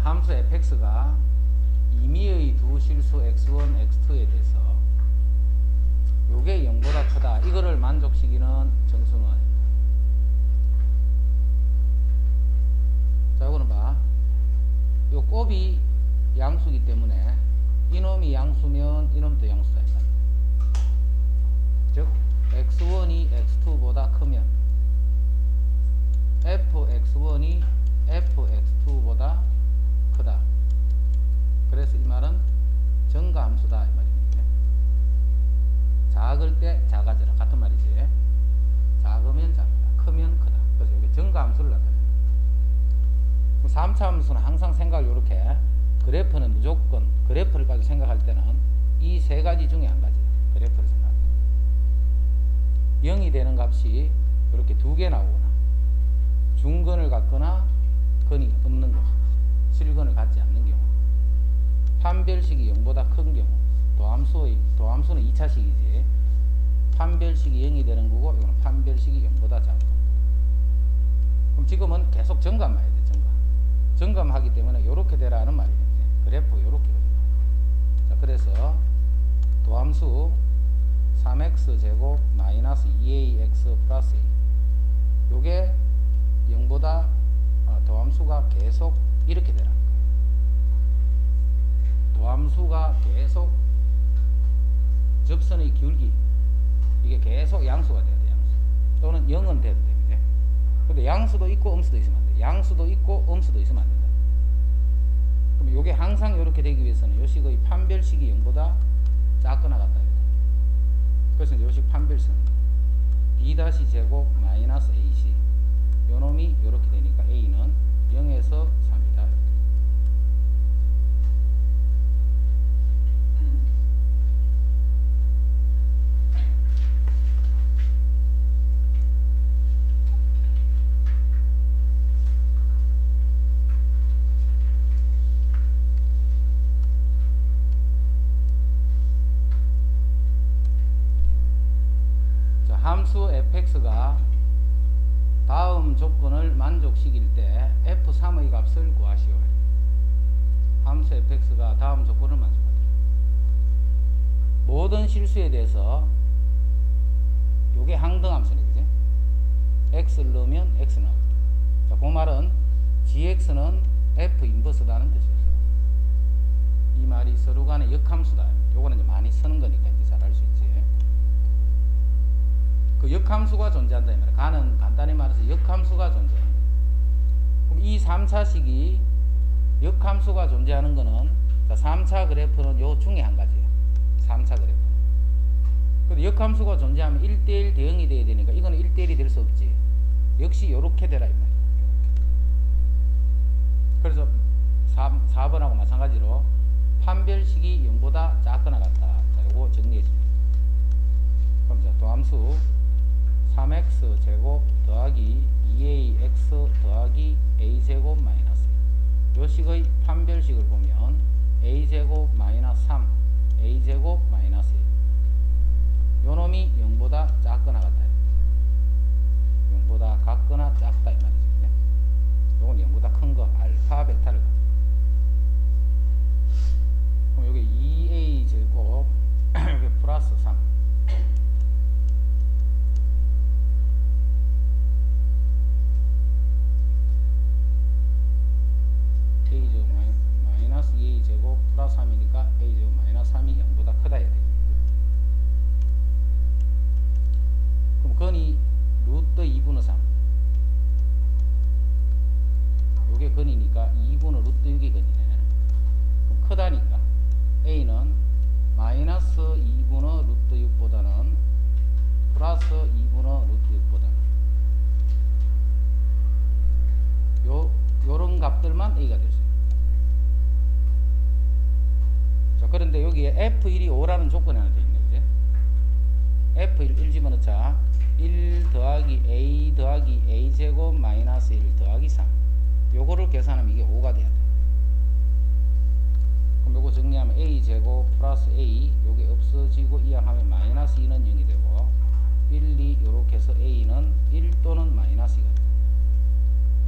함수 fx가 임의의 두 실수 x1, x2에 대해서 요게 0보다 크다. 이거를 만족시키는 정수는 자, 요거는 봐. 요 곱이 양수기 때문에 이놈이 양수면 이놈도 양수다. 즉 x1이 x2보다 크면 fx1이 fx2보다 크다. 그래서 이 말은 증가함수다 이 말입니다. 작을 때 작아져라 같은 말이지. 작으면 작다, 크면 크다. 그래서 이게 증가함수를 나타냅니다. 3차 함수는 항상 생각을 이렇게, 그래프는 무조건 그래프를 가지고 생각할 때는 이 세 가지 중에 한 가지 그래프를 생각할 때 0이 되는 값이 이렇게 두 개 나오거나 중근을 갖거나 근이 없는 경우, 실근을 갖지 않는 경우, 판별식이 0보다 큰 경우, 도함수는 2차식이지 판별식이 0이 되는 거고 이거는 판별식이 0보다 작은 거. 그럼 지금은 계속 점검해야 돼. 점검하기 때문에 이렇게 되라는 말이겠지. 그래프 이렇게 그려. 자, 그래서 도함수 3x 제곱 마이너스 2ax 플러스 a, 요게 0보다 도함수가 계속 이렇게 되라는 거예요. 도함수가 계속 접선의 기울기, 이게 계속 양수가 돼야 돼. 양수 또는 0은 돼도 됩니다. 근데 양수도 있고 음수도 있으면 안 돼. 양수도 있고 음수도 있으면 안 된다. 그럼 요게 항상 이렇게 되기 위해서는 요식의 판별식이 0보다 작거나 같다. 그래서 이제 요식 판별식은 b 다시 제곱 마이너스 ac, 요놈이 이렇게 되니까 a는 0에서 3이다. 함수 fx가 다음 조건을 만족시킬 때 f3의 값을 구하시오. 함수 fx가 다음 조건을 만족하다. 모든 실수에 대해서 요게 항등함수네, 그지? x를 넣으면 x 나오고. 자, 그 말은 gx는 f 인버스다는 뜻이었어요. 이 말이 서로 간의 역함수다. 요거는 이제 많이 쓰는 거니까 이제 잘 알 수 있지. 그 역함수가 존재한다 이 말이야. 가는 간단히 말해서 역함수가 존재한다. 그럼 이 3차식이 역함수가 존재하는 거는, 자, 3차 그래프는 요 중에 한 가지야. 3차 그래프. 근데 역함수가 존재하면 1대1 대응이 돼야 되니까 이거는 1대1이 될 수 없지. 역시 요렇게 되라 이 말이야. 그래서 4번하고 마찬가지로 판별식이 0보다 작거나 같다. 자, 요거 정리해 줍니다. 그럼 자, 도함수 3x 제곱 더하기 2ax 더하기 a제곱 마이너스, 요 식의 판별식을 보면 a제곱 마이너스 3 a제곱 마이너스 1, 요 놈이 0보다 작거나 같다. 0보다 같거나 작다 이 말이죠. 요건 0보다 큰 거 알파 베타를 갖다. 그럼 여기 2a 제곱 여기 플러스 3, a제곱 마이너스 2a제곱 플러스 3이니까 a제곱 마이너스 3이 0보다 크다 해야 되겠죠. 그럼 근이 루트 2분의 3, 요게 근이니까 2분의 루트 6이 근이네. 그럼 크다니까 a는 마이너스 2분의 루트 6보다는 플러스 2분의 루트 6보다는 요런 값들만 a가 될 수 있습니다. 자, 그런데 여기에 f1이 5라는 조건이 하나 되어 있네, 그지? f1 1 집어넣자. 1 더하기 a 더하기 a제곱 마이너스 1 더하기 3, 요거를 계산하면 이게 5가 돼야 돼. 그럼 요거 정리하면 a제곱 플러스 a, 요게 없어지고 이항하면 마이너스 2는 0이 되고 1, 2 요렇게 해서 a는 1 또는 마이너스 2가 돼.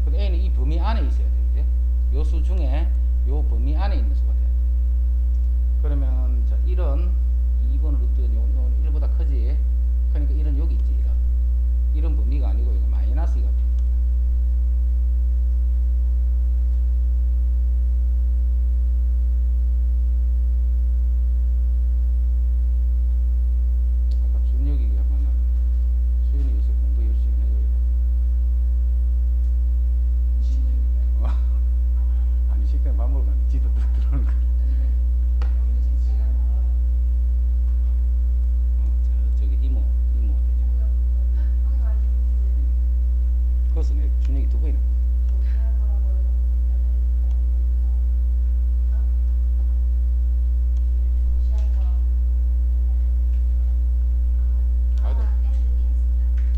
근데 a는 이 범위 안에 있어야 돼, 그지? 요수 중에 요 범위 안에 있는 수가 돼야 돼. 그러면 자 1은 2번으로 뜨는 요 1보다 크지. 그러니까 1은 여기 있지. 1은 범위가 아니고 이거 마이너스 2가 됩니다. 아까 준혁이가 만나면 수윤이 요새 공부 열심히 해줘야 돼. 아니 식당에 밥 먹으러 가는데 지도 들어오는 거야. 저기 이모 되죠. 그것은 내 준혁이 두 번이나.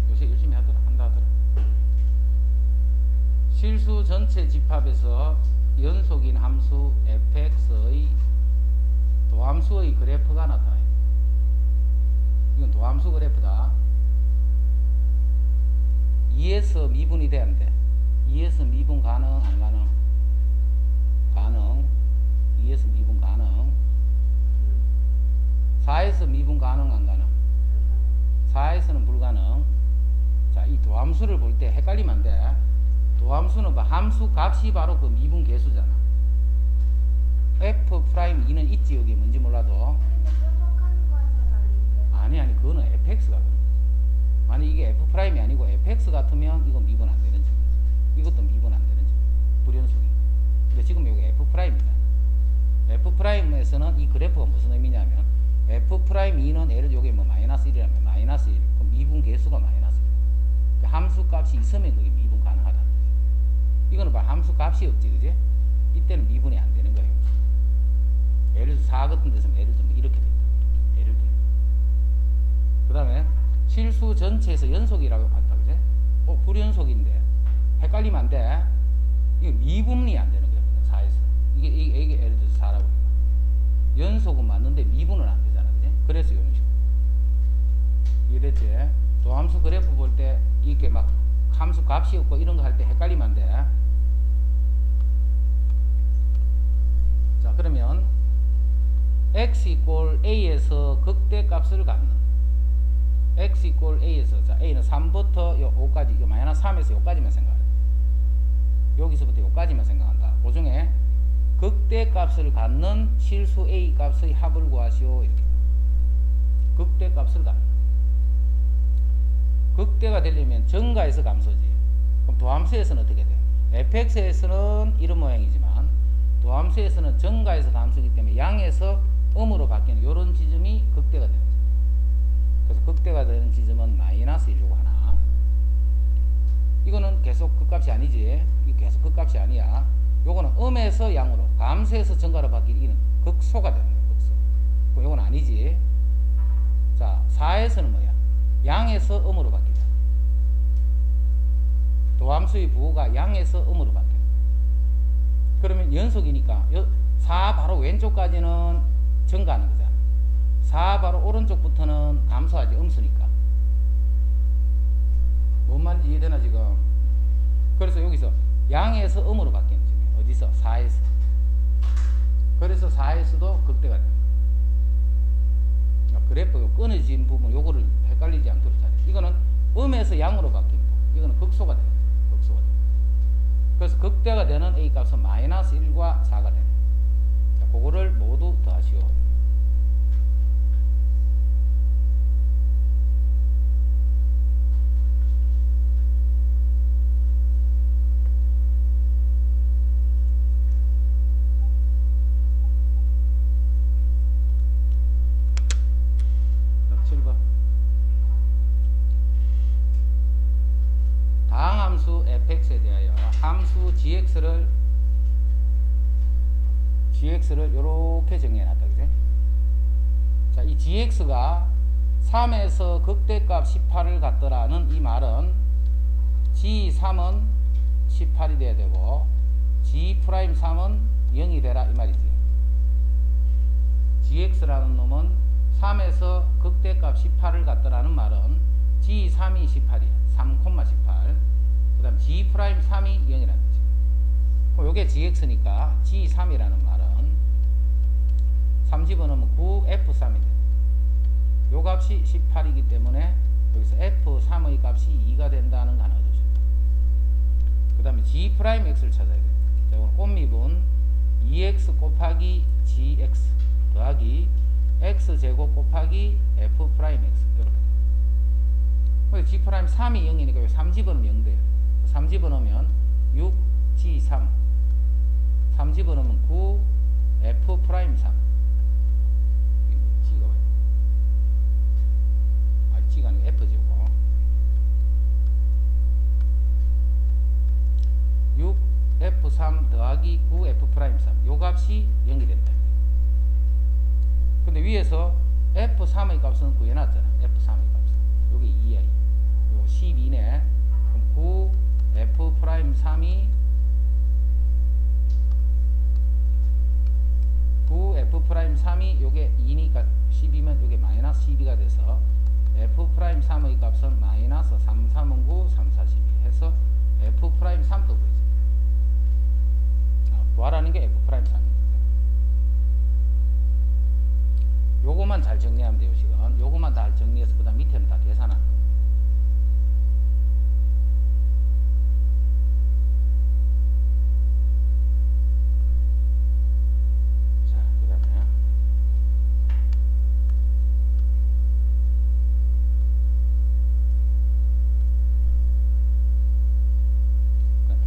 요새 열심히 한다 하더라. 실수 전체 집합에서 연속인 함수 fx의 도함수의 그래프가 나타나요. 이건 도함수 그래프다. 2에서 미분이 돼, 안 돼? 2에서 미분 가능, 안 가능? 가능. 2에서 미분 가능. 4에서 미분 가능, 안 가능? 4에서는 불가능. 자, 이 도함수를 볼 때 헷갈리면 안 돼. 도함수는 함수 값이 바로 그 미분 개수잖아. F'2는 있지, 여기 뭔지 몰라도. 아니 그거는 fx가 그런 거지. 만약 이게 f'이 아니고 fx 같으면 이건 미분 안 되는 점이지. 이것도 미분 안 되는 점. 불연속이. 근데 지금 여기 f'이다. f'에서는 이 그래프가 무슨 의미냐면 f'2는 예를 여기 뭐 마이너스 1이라면 마이너스 1. 그럼 미분 개수가 마이너스 1. 그 함수 값이 있으면 그게 미분 가능하다는 거지. 이거는 함수 값이 없지, 그지? 이때는 미분이 안 되는 거예요. 예를 들어서 4 같은 데서 예를 들면 이렇게 됐다. 예를 들면. 그 다음에 실수 전체에서 연속이라고 봤다, 그지? 불연속인데 헷갈리면 안 돼. 이거 미분이 안 되는 거예요. 4에서 이게 예를 들어서 4라고 해요. 연속은 맞는데 미분은 안 되잖아, 그지? 그래서 이런 식으로. 이해됐지? 도함수 그래프 볼 때 이렇게 막 함수 값이 없고 이런 거 할 때 헷갈리면 안 돼. 자, 그러면 x = a에서 극대값을 갖는 x = a에서, 자, a는 3부터 요 5까지, 요 마이너스 3에서 요까지만 생각해. 여기서부터 요까지만 생각한다. 그 중에 극대값을 갖는 실수 a 값의 합을 구하시오. 이렇게. 극대값을 갖는. 극대가 되려면 정가에서 감소지. 그럼 도함수에서는 어떻게 돼? fx에서는 이런 모양이지만 도함수에서는 정가에서 감소이기 때문에 양에서 음으로 바뀌는 이런 지점이 극대가 되는 거죠. 그래서 극대가 되는 지점은 마이너스 1이고 하나. 이거는 계속 극값이 아니지. 이거 계속 극값이 아니야. 요거는 음에서 양으로, 감소에서 정가로 바뀌는 이는 극소가 되는 거야. 극소. 그럼 요건 아니지. 자, 4에서는 뭐야? 양에서 음으로 바뀌자. 도함수의 부호가 양에서 음으로 바뀌어. 그러면 연속이니까 4 바로 왼쪽까지는 증가하는 거잖아. 4 바로 오른쪽부터는 감소하지, 음수니까. 뭔 말인지 이해되나 지금? 그래서 여기서 양에서 음으로 바뀌는 중이에요. 어디서? 4에서. 그래서 4에서도 극대가 됩니다. 그래프 끊어진 부분 요거를 헷갈리지 않도록 잘해. 이거는 음에서 양으로 바뀐 부분. 이거는 극소가 되는 거예요. 극소가 되는. 그래서 극대가 되는 a 값은 마이너스 1과 4가 되는. 자, 그거를 모두 더하시오. 다항함수 fx에 대하여 함수 gx를 이렇게 정해놨다, 그지? 자, 이 gx가 3에서 극대값 18을 갖더라는 이 말은 g3은 18이 돼야 되고 g'3은 0이 되라 이 말이지. gx라는 놈은 3에서 극대값 18을 갖더라는 말은 g3이 18이야. 3,18. 그 다음 g'3이 0이라는 거지. 요게 gx니까 g3이라는 말은 3 집어넣으면 9f3이 돼요. 요 값이 18이기 때문에 여기서 f3의 값이 2가 된다는 거 하나 얻을 수 있다. 그 다음에 g'x를 찾아야 돼요. 자, 오늘 꽃미분 2x 곱하기 gx 더하기 x제곱 곱하기 f'x 이렇게 돼요. 근데 g'3이 0이니까 3 집어넣으면 0 돼요. 3 집어넣으면 6g3 3 집어넣으면 9f'3 이거 g가 왜? 아 g가 아니고 f제곱 6f3 더하기 9f'3 요 값이 0이 된다. 근데 위에서 f3의 값은 구해놨잖아. f3의 값은 요게 2야. 요 12네. 그럼 9f'3이 9f'3이 요게 2니까 12면 요게 마이너스 12가 돼서 f'3의 값은 마이너스 3, 3은 9, 3, 4, 12 해서 f'3도 보이죠. 구하라는 게 f'3입니다. 요거만 잘 정리하면 돼요. 지금 요거만 다 정리해서 그 다음 밑에는 다 계산할 겁니다. 자, 그 다음에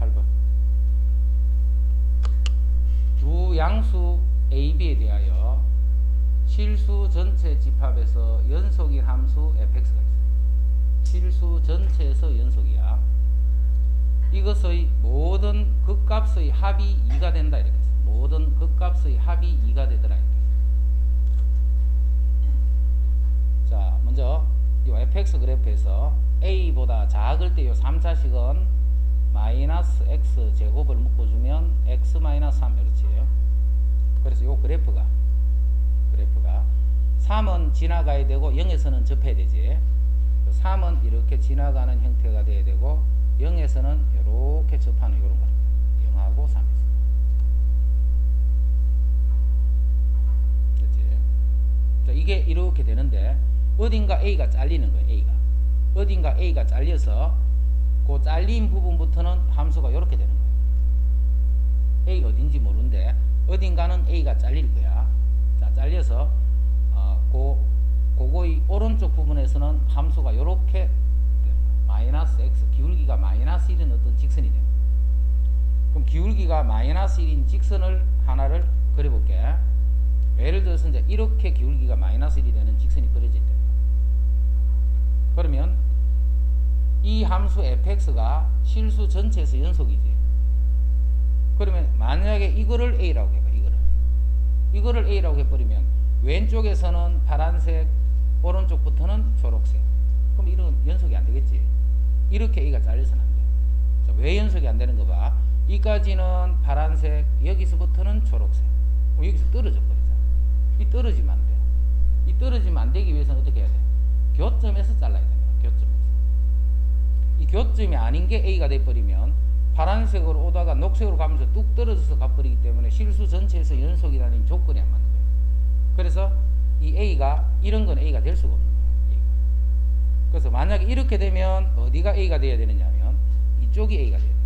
8번 두 양수 AB에 대하여 실수 전체 집합에서 연속인 함수 fx가 있어요. 실수 전체에서 연속이야. 이것의 모든 극값의 합이 2가 된다 이렇게 했어. 모든 극값의 합이 2가 되더라 이렇게 했어. 자, 먼저 이 fx 그래프에서 a보다 작을 때 이 3차식은 마이너스 x 제곱을 묶어주면 x 마이너스 3 이렇지. 그래서 이 그래프가 3은 지나가야 되고 0에서는 접해야 되지. 3은 이렇게 지나가는 형태가 돼야 되고 0에서는 이렇게 접하는 이런 거입니다. 0하고 3에서. 됐지? 자, 이게 이렇게 되는데 어딘가 A가 잘리는 거예요. A가. 어딘가 A가 잘려서 그 잘린 부분부터는 함수가 이렇게 되는 거예요. A가 어딘지 모르는데 어딘가는 A가 잘릴 거야. 자, 잘려서 그거의 오른쪽 부분에서는 함수가 이렇게 마이너스 x 기울기가 마이너스 1인 어떤 직선이 됩니다. 그럼 기울기가 마이너스 1인 직선을 하나를 그려볼게. 예를 들어서 이제 이렇게 기울기가 마이너스 1이 되는 직선이 그려질 때 그러면 이 함수 fx가 실수 전체에서 연속이지. 그러면 만약에 이거를 a라고 해봐. 이거를 a라고 해버리면 왼쪽에서는 파란색, 오른쪽부터는 초록색. 그럼 이런 연속이 안 되겠지. 이렇게 A가 잘려서는 안 돼. 자, 왜 연속이 안 되는 거 봐. 이까지는 파란색, 여기서부터는 초록색. 그럼 여기서 떨어져 버리잖아. 이 떨어지면 안 돼. 이 떨어지면 안 되기 위해서는 어떻게 해야 돼? 교점에서 잘라야 됩니다. 교점에서. 이 교점이 아닌 게 A가 돼버리면 파란색으로 오다가 녹색으로 가면서 뚝 떨어져서 가버리기 때문에 실수 전체에서 연속이라는 조건이 안 맞는 거예요. 그래서 이 A가 이런 건 A가 될 수가 없는 거예요. A가. 그래서 만약에 이렇게 되면 어디가 A가 돼야 되느냐면 이쪽이 A가 돼야 돼요.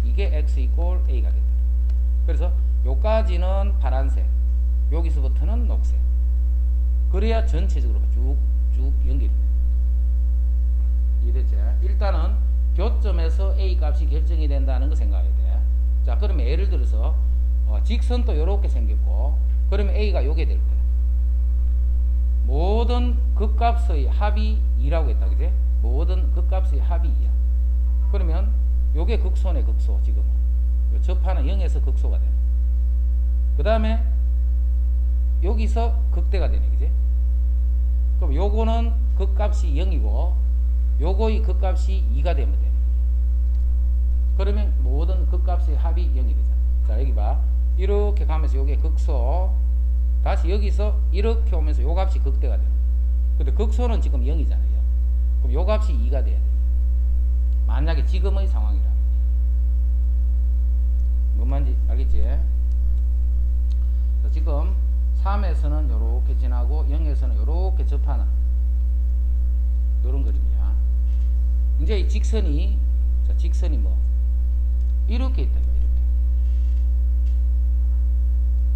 이게 X 이꼴 A가 된다. 그래서 요까지는 파란색, 여기서부터는 녹색. 그래야 전체적으로 쭉쭉 연결이 돼요. 이해됐죠? 일단은 교점에서 A 값이 결정이 된다는 거 생각해야 돼. 자, 그러면 예를 들어서 직선도 이렇게 생겼고 그러면 A가 요게 될 거야. 모든 극값의 합이 2라고 했다. 그지? 모든 극값의 합이 2야. 그러면 요게 극소네 극소. 지금은 요 접하는 0에서 극소가 되네. 그 다음에 여기서 극대가 되네. 그지? 그럼 요거는 극값이 0이고 요거의 극값이 2가 되면 되는 거야. 그러면 모든 극값의 합이 0이 되잖아. 자, 여기 봐. 이렇게 가면서 요게 극소. 다시 여기서 이렇게 오면서 요 값이 극대가 되는 거예요. 근데 극소는 지금 0이잖아요. 그럼 요 값이 2가 돼야 돼요. 만약에 지금의 상황이라면. 뭔 말인지 알겠지? 자, 지금 3에서는 요렇게 지나고 0에서는 요렇게 접하는 요런 그림이야. 이제 이 직선이, 자, 직선이 뭐 이렇게 있다 이거, 이렇게.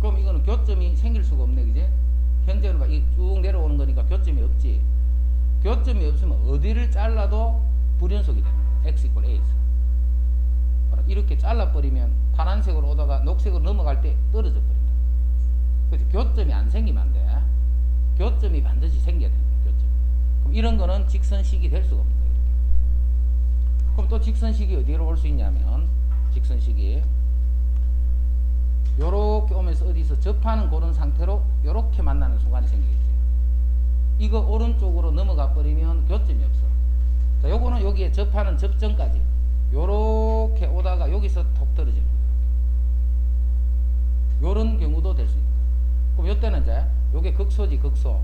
그럼 이거는 교점이 생길 수가 없네, 그지? 현재는 쭉 내려오는 거니까 교점이 없지. 교점이 없으면 어디를 잘라도 불연속이 되는 거야. x = a에서. 이렇게 잘라버리면 파란색으로 오다가 녹색으로 넘어갈 때 떨어져 버린다. 그래서 교점이 안 생기면 안 돼. 교점이 반드시 생겨야 된다. 교점. 그럼 이런 거는 직선식이 될 수가 없는 거예요. 이렇게. 그럼 또 직선식이 어디로 올 수 있냐면, 직선식이 요렇게 오면서 어디서 접하는 그런 상태로 요렇게 만나는 순간이 생기겠지. 이거 오른쪽으로 넘어가 버리면 교점이 없어. 자, 요거는 여기에 접하는 접점까지 요렇게 오다가 여기서 톡 떨어지는 거예요. 요런 경우도 될 수 있는 거예요. 그럼 요때는 이제 요게 극소지, 극소.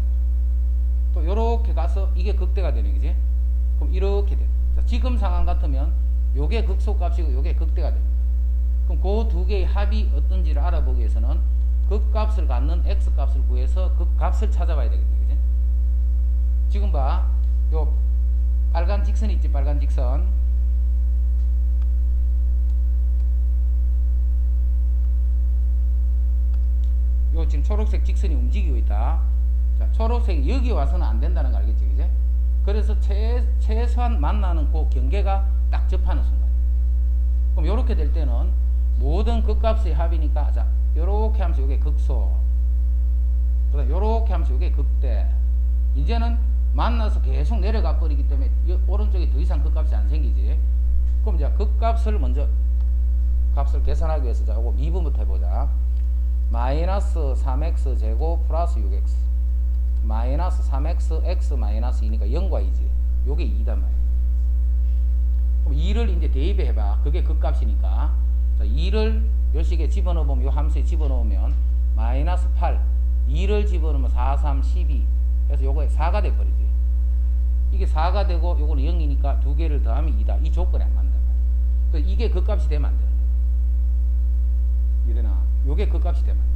또 요렇게 가서 이게 극대가 되는 거지. 그럼 이렇게 돼. 자, 지금 상황 같으면 요게 극소 값이고 요게 극대가 됩니다. 그럼 그 두 개의 합이 어떤지를 알아보기 위해서는 극값을 갖는 x 값을 구해서 극값을 찾아봐야 되겠네. 그지? 지금 봐. 요 빨간 직선 있지, 빨간 직선. 요 지금 초록색 직선이 움직이고 있다. 자, 초록색이 여기 와서는 안 된다는 거 알겠지, 그지? 그래서 최소한 만나는 그 경계가 딱 접하는 순간. 그럼 요렇게 될 때는 모든 극값의 합이니까, 자, 요렇게 하면서 요게 극소. 그 다음 요렇게 하면서 요게 극대. 이제는 만나서 계속 내려가 버리기 때문에 오른쪽에 더 이상 극값이 안 생기지. 그럼 이제 극값을 먼저 값을 계산하기 위해서 자, 요거 미분부터 해보자. 마이너스 3x 제곱 플러스 6x 마이너스 3x x 마이너스 2니까 0과 2지. 요게 2단 말이야. 그럼 2를 이제 대입해 봐. 그게 극값이니까. 자, 2를 요 식에 집어넣으면, 요 함수에 집어넣으면 마이너스 8, 2를 집어넣으면 4, 3, 12. 그래서 요거에 4가 돼버리지. 이게 4가 되고 요거는 0이니까 두 개를 더하면 2다. 이 조건에 안 맞는다. 그래서 이게 극값이 되면 안 되는 거야. 이래나 요게 극값이 되면 안 돼.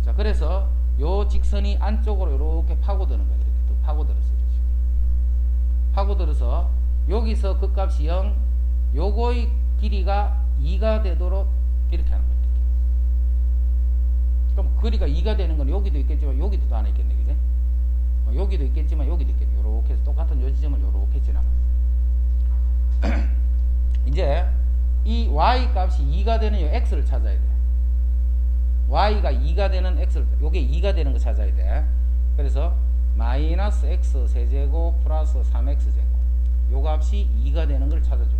자, 그래서 요 직선이 안쪽으로 이렇게 파고드는 거야. 이렇게 또 파고들었어. 이렇게. 파고들어서 여기서 극값이 0, 요거의 길이가 2가 되도록 이렇게 하는 거야. 이렇게. 그럼 거리가 2가 되는 건 여기도 있겠지만 여기도 또 하나 있겠네. 그지? 여기도 있겠지만 여기도 있겠네. 요렇게 해서 똑같은 요 지점을 요렇게 지나면 이제 이 y 값이 2가 되는 요 x를 찾아야 돼. y가 2가 되는 x를, 요게 2가 되는 거 찾아야 돼. 그래서 마이너스 x 세제곱 플러스 3x 제곱, 요 값이 2가 되는 걸 찾아줘야 돼.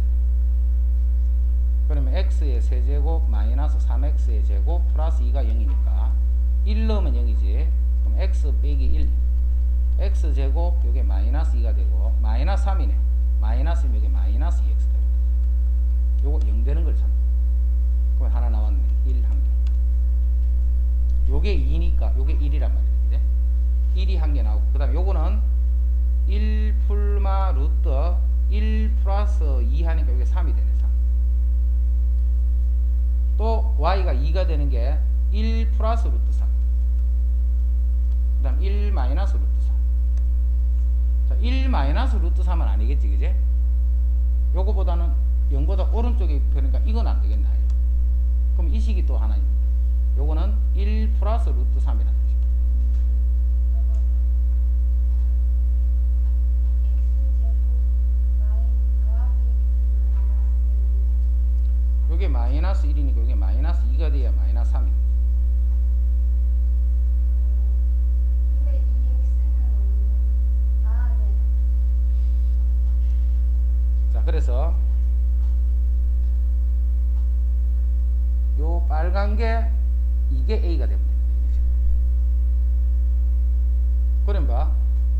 그러면 x의 세제곱 마이너스 3x의 제곱 플러스 2가 0이니까 1 넣으면 0이지. 그럼 x 빼기 1, x 제곱 요게 마이너스 2가 되고 마이너스 3이네. 마이너스면 요게 마이너스 2x 되는 거야. 요거 0 되는 걸 찾는 거야. 그럼 하나 나왔네. 1 한 개. 요게 2니까 요게 1이란 말이야. 그제? 1이 한 개 나오고, 그 다음에 요거는 1 풀마 루트 1 플러스 2 하니까 요게 3이 되네. 3. 또 y가 2가 되는 게 1 플러스 루트 3. 그 다음 1 마이너스 루트 3. 자, 1 마이너스 루트 3은 아니겠지, 그제? 요거보다는 0보다 오른쪽에 그러니까 이건 안 되겠나. 그럼 이 식이 또 하나 있는데, 요거는 1 플러스 루트 3이라는 뜻이야. 요게 마이너스 1이니까 요게 마이너스 2가 돼야 마이너스 3이야. 근데 이 x는 네. 자, 그래서 요 빨간 게 이게 a가 되면 됩니다. 그럼 봐,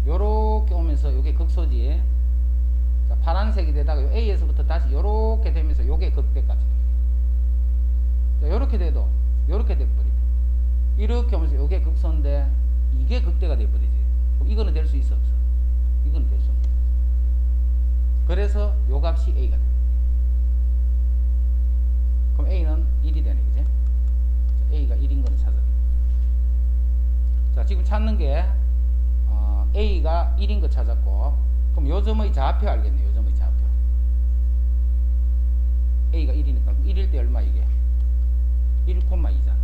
요렇게 오면서 요게 극소지. 자, 파란색이 되다가 요 a에서부터 다시 요렇게 되면서 요게 극대까지 돼요. 자, 요렇게 돼도 요렇게 돼버리네. 이렇게 오면서 요게 극소인데 이게 극대가 돼버리지. 그럼 이거는 될 수 있어, 없어? 이거는 될 수 없는 거야. 그래서 요 값이 a가 됩니다. 그럼 A는 1이 되네, 그지? A가 1인 거는 찾아야 돼. 자, 지금 찾는 게 A가 1인 거 찾았고, 그럼 요 점의 좌표 알겠네. 요 점의 좌표. A가 1이니까 그럼 1일 때 얼마 이게? 1,2잖아.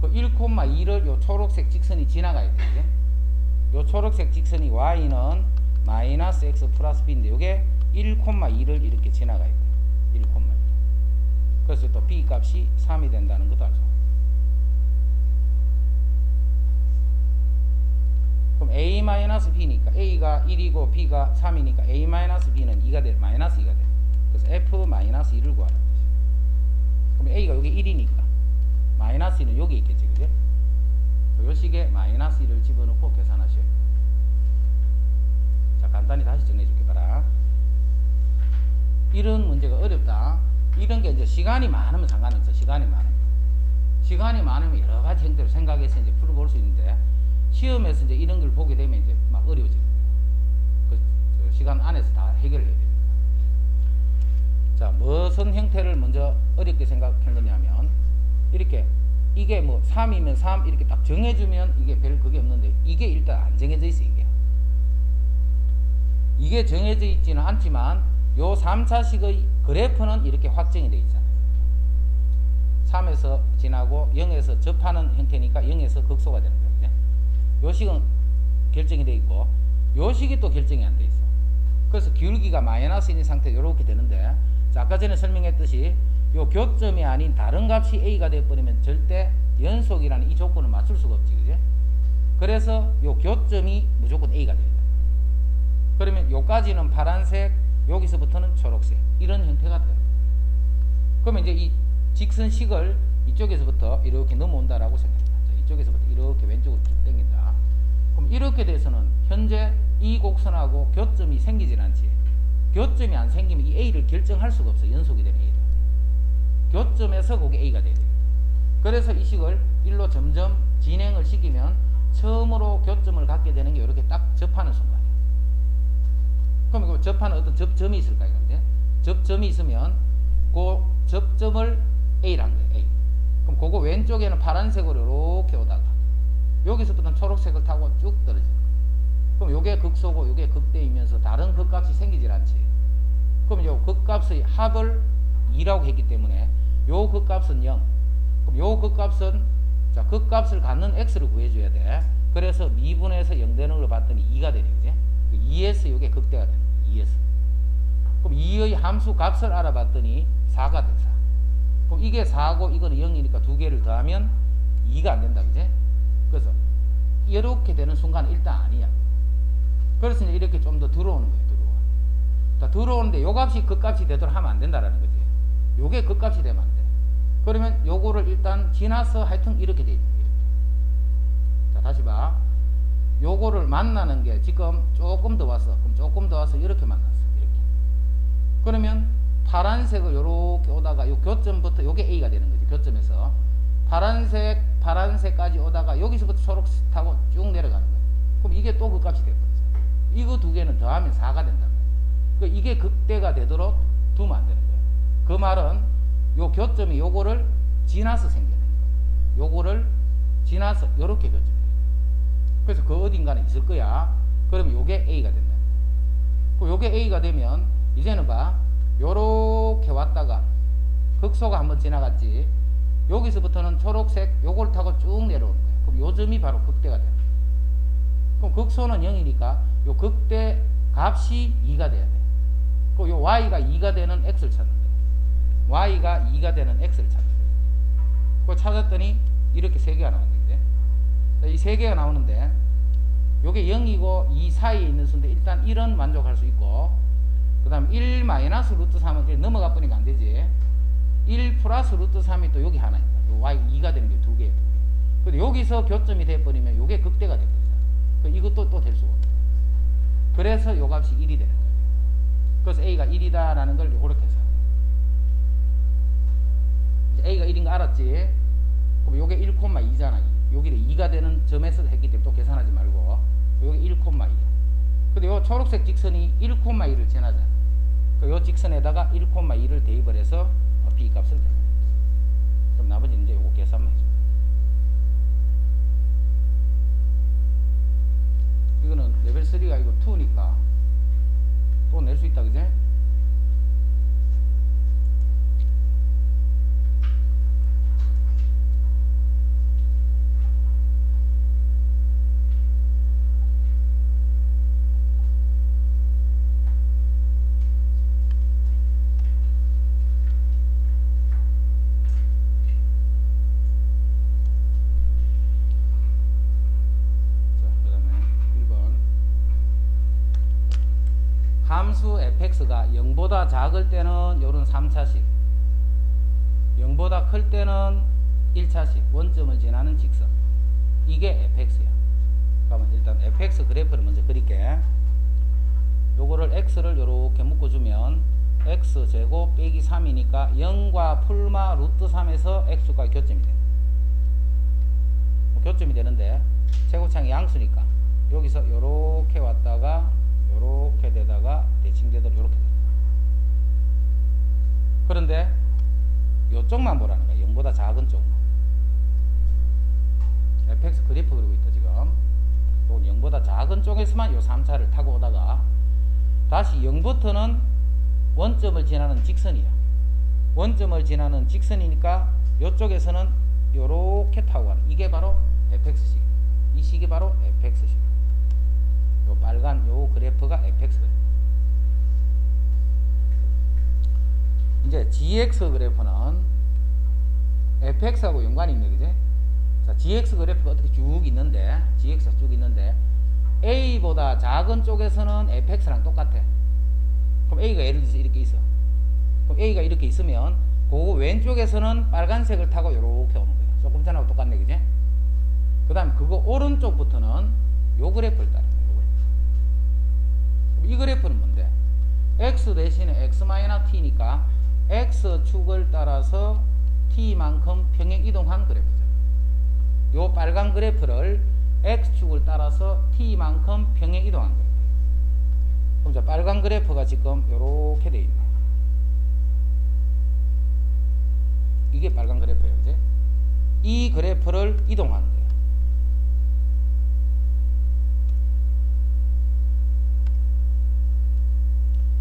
그 1,2를 요 초록색 직선이 지나가야 돼. 이제. 요 초록색 직선이 Y는 마이너스 X 플러스 B인데 요게 1,2를 이렇게 지나가야 돼. 1,2. 그래서 또 B 값이 3이 된다는 것도 알죠. 그럼 A-B니까 A가 1이고 B가 3이니까 A-B는 2가 돼. 마이너스 2가 돼. 그래서 F-2를 구하라는 거지. 그럼 A가 여기 1이니까 마이너스 1은 여기 있겠지, 그죠? 요 식에 마이너스 1을 집어넣고 계산하셔야 돼요. 자, 간단히 다시 정리해줄게 봐라. 이런 문제가 어렵다. 이런 게 이제 시간이 많으면 상관없어. 시간이 많으면 여러 가지 형태로 생각해서 이제 풀어볼 수 있는데, 시험에서 이제 이런 걸 보게 되면 이제 막 어려워지는 거예요. 그 시간 안에서 다 해결을 해야 됩니다. 자, 무슨 형태를 먼저 어렵게 생각한 거냐면, 이렇게 이게 뭐 3이면 3 이렇게 딱 정해주면 이게 별 그게 없는데, 이게 일단 안 정해져 있어. 이게 정해져 있지는 않지만 요 3차식의 그래프는 이렇게 확정이 되어 있잖아요. 3에서 지나고 0에서 접하는 형태니까 0에서 극소가 되는 거예요. 그죠? 요 식은 결정이 되어 있고 요 식이 또 결정이 안 되어 있어. 그래서 기울기가 마이너스 인인 상태로 이렇게 되는데, 자, 아까 전에 설명했듯이 요 교점이 아닌 다른 값이 A가 되어버리면 절대 연속이라는 이 조건을 맞출 수가 없지, 그죠? 그래서 요 교점이 무조건 A가 돼야 돼. 그러면 요까지는 파란색, 여기서부터는 초록색, 이런 형태가 돼요. 그러면 이제 이 직선식을 이쪽에서부터 이렇게 넘어온다라고 생각합니다. 자, 이쪽에서부터 이렇게 왼쪽으로 쭉 당긴다. 그럼 이렇게 돼서는 현재 이 곡선하고 교점이 생기질 않지. 교점이 안 생기면 이 A를 결정할 수가 없어. 연속이 되는 A를. 교점에서 그게 A가 돼야 돼요. 그래서 이 식을 일로 점점 진행을 시키면 처음으로 교점을 갖게 되는 게 이렇게 딱 접하는 순간이에요. 그럼 그 접하는 어떤 접점이 있을까요? 이제 접점이 있으면 그 접점을 A란 거예요. A. 그럼 그거 왼쪽에는 파란색으로 이렇게 오다가 여기서부터는 초록색을 타고 쭉 떨어지는 거예요. 그럼 요게 극소고 요게 극대이면서 다른 극값이 생기질 않지. 그럼 요 극값의 합을 2라고 했기 때문에 요 극값은 0. 그럼 요 극값은, 자, 극값을 갖는 x를 구해줘야 돼. 그래서 미분해서 0 되는 걸 봤더니 2가 되네, 그지? 2에서 요게 극대가 되는 거야. 2에서. 그럼 2의 함수 값을 알아봤더니 4가 돼. 4. 그럼 이게 4고 이거는 0이니까 두 개를 더하면 2가 안 된다, 그지? 그래서 이렇게 되는 순간은 일단 아니야. 그래서 이제 이렇게 좀 더 들어오는 거예요. 자, 들어오는데 요 값이 극값이 되도록 하면 안 된다라는 거지. 요게 극값이 되면 안 돼. 그러면 요거를 일단 지나서 하여튼 이렇게 돼 있는 거예요. 이렇게. 자, 다시 봐. 요거를 만나는 게 지금 조금 더 왔어. 그럼 조금 더 와서 이렇게 만났어. 이렇게. 그러면 파란색을 요렇게 오다가 요 교점부터 요게 A가 되는 거지. 교점에서 파란색까지 오다가 여기서부터 초록색 타고 쭉 내려가는 거예요. 그럼 이게 또 극값이 되거든요. 이거 두 개는 더하면 4가 된단 말이에요. 그러니까 이게 극대가 되도록 두면 안 되는 거예요. 그 말은 요 교점이 요거를 지나서 생겨나는 거예요. 요거를 지나서 요렇게 교점이 돼요. 그래서 그 어딘가는 있을 거야. 그러면 요게 A가 된다는 거예요. 그 요게 A가 되면 이제는 봐. 요렇게 왔다가 극소가 한번 지나갔지. 여기서부터는 초록색 요걸 타고 쭉 내려오는 거예요. 그럼 요 점이 바로 극대가 되는 거예요. 그럼 극소는 0이니까 요 극대 값이 2가 돼야 돼. 그 요 y가 2가 되는 x를 찾는 거예요. y가 2가 되는 x를 찾는 거예요. 그거 찾았더니 이렇게 세 개가 나오는데, 이 세 개가 나오는데 요게 0이고 2 사이에 있는 수인데 일단 1은 만족할 수 있고, 그 다음 1 마이너스 루트 3은 넘어가 버리니까 안 되지. 1 플러스 루트 3이 또 여기 하나 있다. 요 y 2가 되는 게 두 개예요. 두 개. 근데 여기서 교점이 돼버리면 요게 극대가 돼버리잖아. 이것도 또 될 수가 없는 거예요. 그래서 요 값이 1이 되는 거예요. 그래서 A가 1이다라는 걸 요렇게 해서 이제 A가 1인 거 알았지? 그럼 요게 1,2잖아. 여기를 2가 되는 점에서 했기 때문에 또 계산하지 말고 요게 1,2야. 근데 요 초록색 직선이 1,2를 지나잖아. 요 직선에다가 1,2를 대입을 해서 어차피 이 값을 계산해. 그럼 나머지는 이제 요거 계산만 해줍니다. 이거는 레벨 3가 이거 2니까 또 낼 수 있다, 그제? 함수 fx가 0보다 작을 때는 요런 3차식, 0보다 클 때는 1차식, 원점을 지나는 직선. 이게 fx야. 그러면 일단 fx 그래프를 먼저 그릴게. 요거를 x를 요렇게 묶어주면 x제곱 빼기 3이니까 0과 풀마 루트 3에서 x가 교점이 됩니다. 교점이 되는데 최고창이 양수니까 여기서 요렇게 왔다가 요렇게 되다가 대칭되도록 요렇게 됩니다. 그런데 요쪽만 보라는 거야. 0보다 작은 쪽만. fx 그래프 그리고 있다 지금. 요건 0보다 작은 쪽에서만 요 3차를 타고 오다가 다시 0부터는 원점을 지나는 직선이야. 원점을 지나는 직선이니까 요쪽에서는 요렇게 타고 가는, 이게 바로 fx식이다. 이 식이 바로 fx식. 요 빨간 요 그래프가 fx 그래프. 이제 gx 그래프는 fx하고 연관이 있네, 그지? 자, gx 그래프가 어떻게 쭉 있는데, gx가 쭉 있는데 a보다 작은 쪽에서는 fx랑 똑같아. 그럼 a가 예를 들어서 이렇게 있어. 그럼 a가 이렇게 있으면 그 왼쪽에서는 빨간색을 타고 요렇게 오는 거야. 조금 전하고 똑같네, 그지? 그 다음 그거 오른쪽부터는 요 그래프를 따르는 거야. 이 그래프는 뭔데? x 대신에 x-t니까 x축을 따라서 t만큼 평행 이동한 그래프죠. 요 빨간 그래프를 x축을 따라서 t만큼 평행 이동한 그래프예요. 그럼 자, 빨간 그래프가 지금 요렇게 돼 있네. 이게 빨간 그래프예요, 그지? 이 그래프를 이동하는 거예요.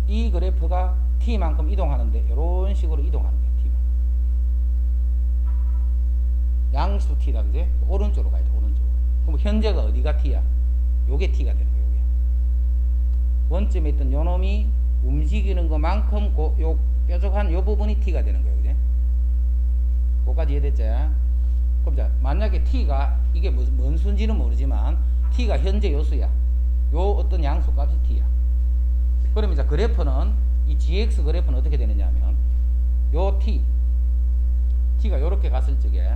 이 그래프가 t만큼 이동하는데 이런 식으로 이동하는 거예요. t만. 양수 t다, 그지? 오른쪽으로 가야 돼. 오른쪽으로. 그럼 현재가 어디가 t야? 요게 t가 되는 거예요. 요게. 원점에 있던 요 놈이 움직이는 것만큼 요 뾰족한 요 부분이 t가 되는 거예요, 그지? 그거까지 이해됐지? 그럼 자, 만약에 t가 이게 뭔 수인지는 모르지만 t가 현재 요수야. 요 어떤 양수 값이 t야. 그러면 이제 그래프는 이 gx 그래프는 어떻게 되느냐 하면 요 t가 요렇게 갔을 적에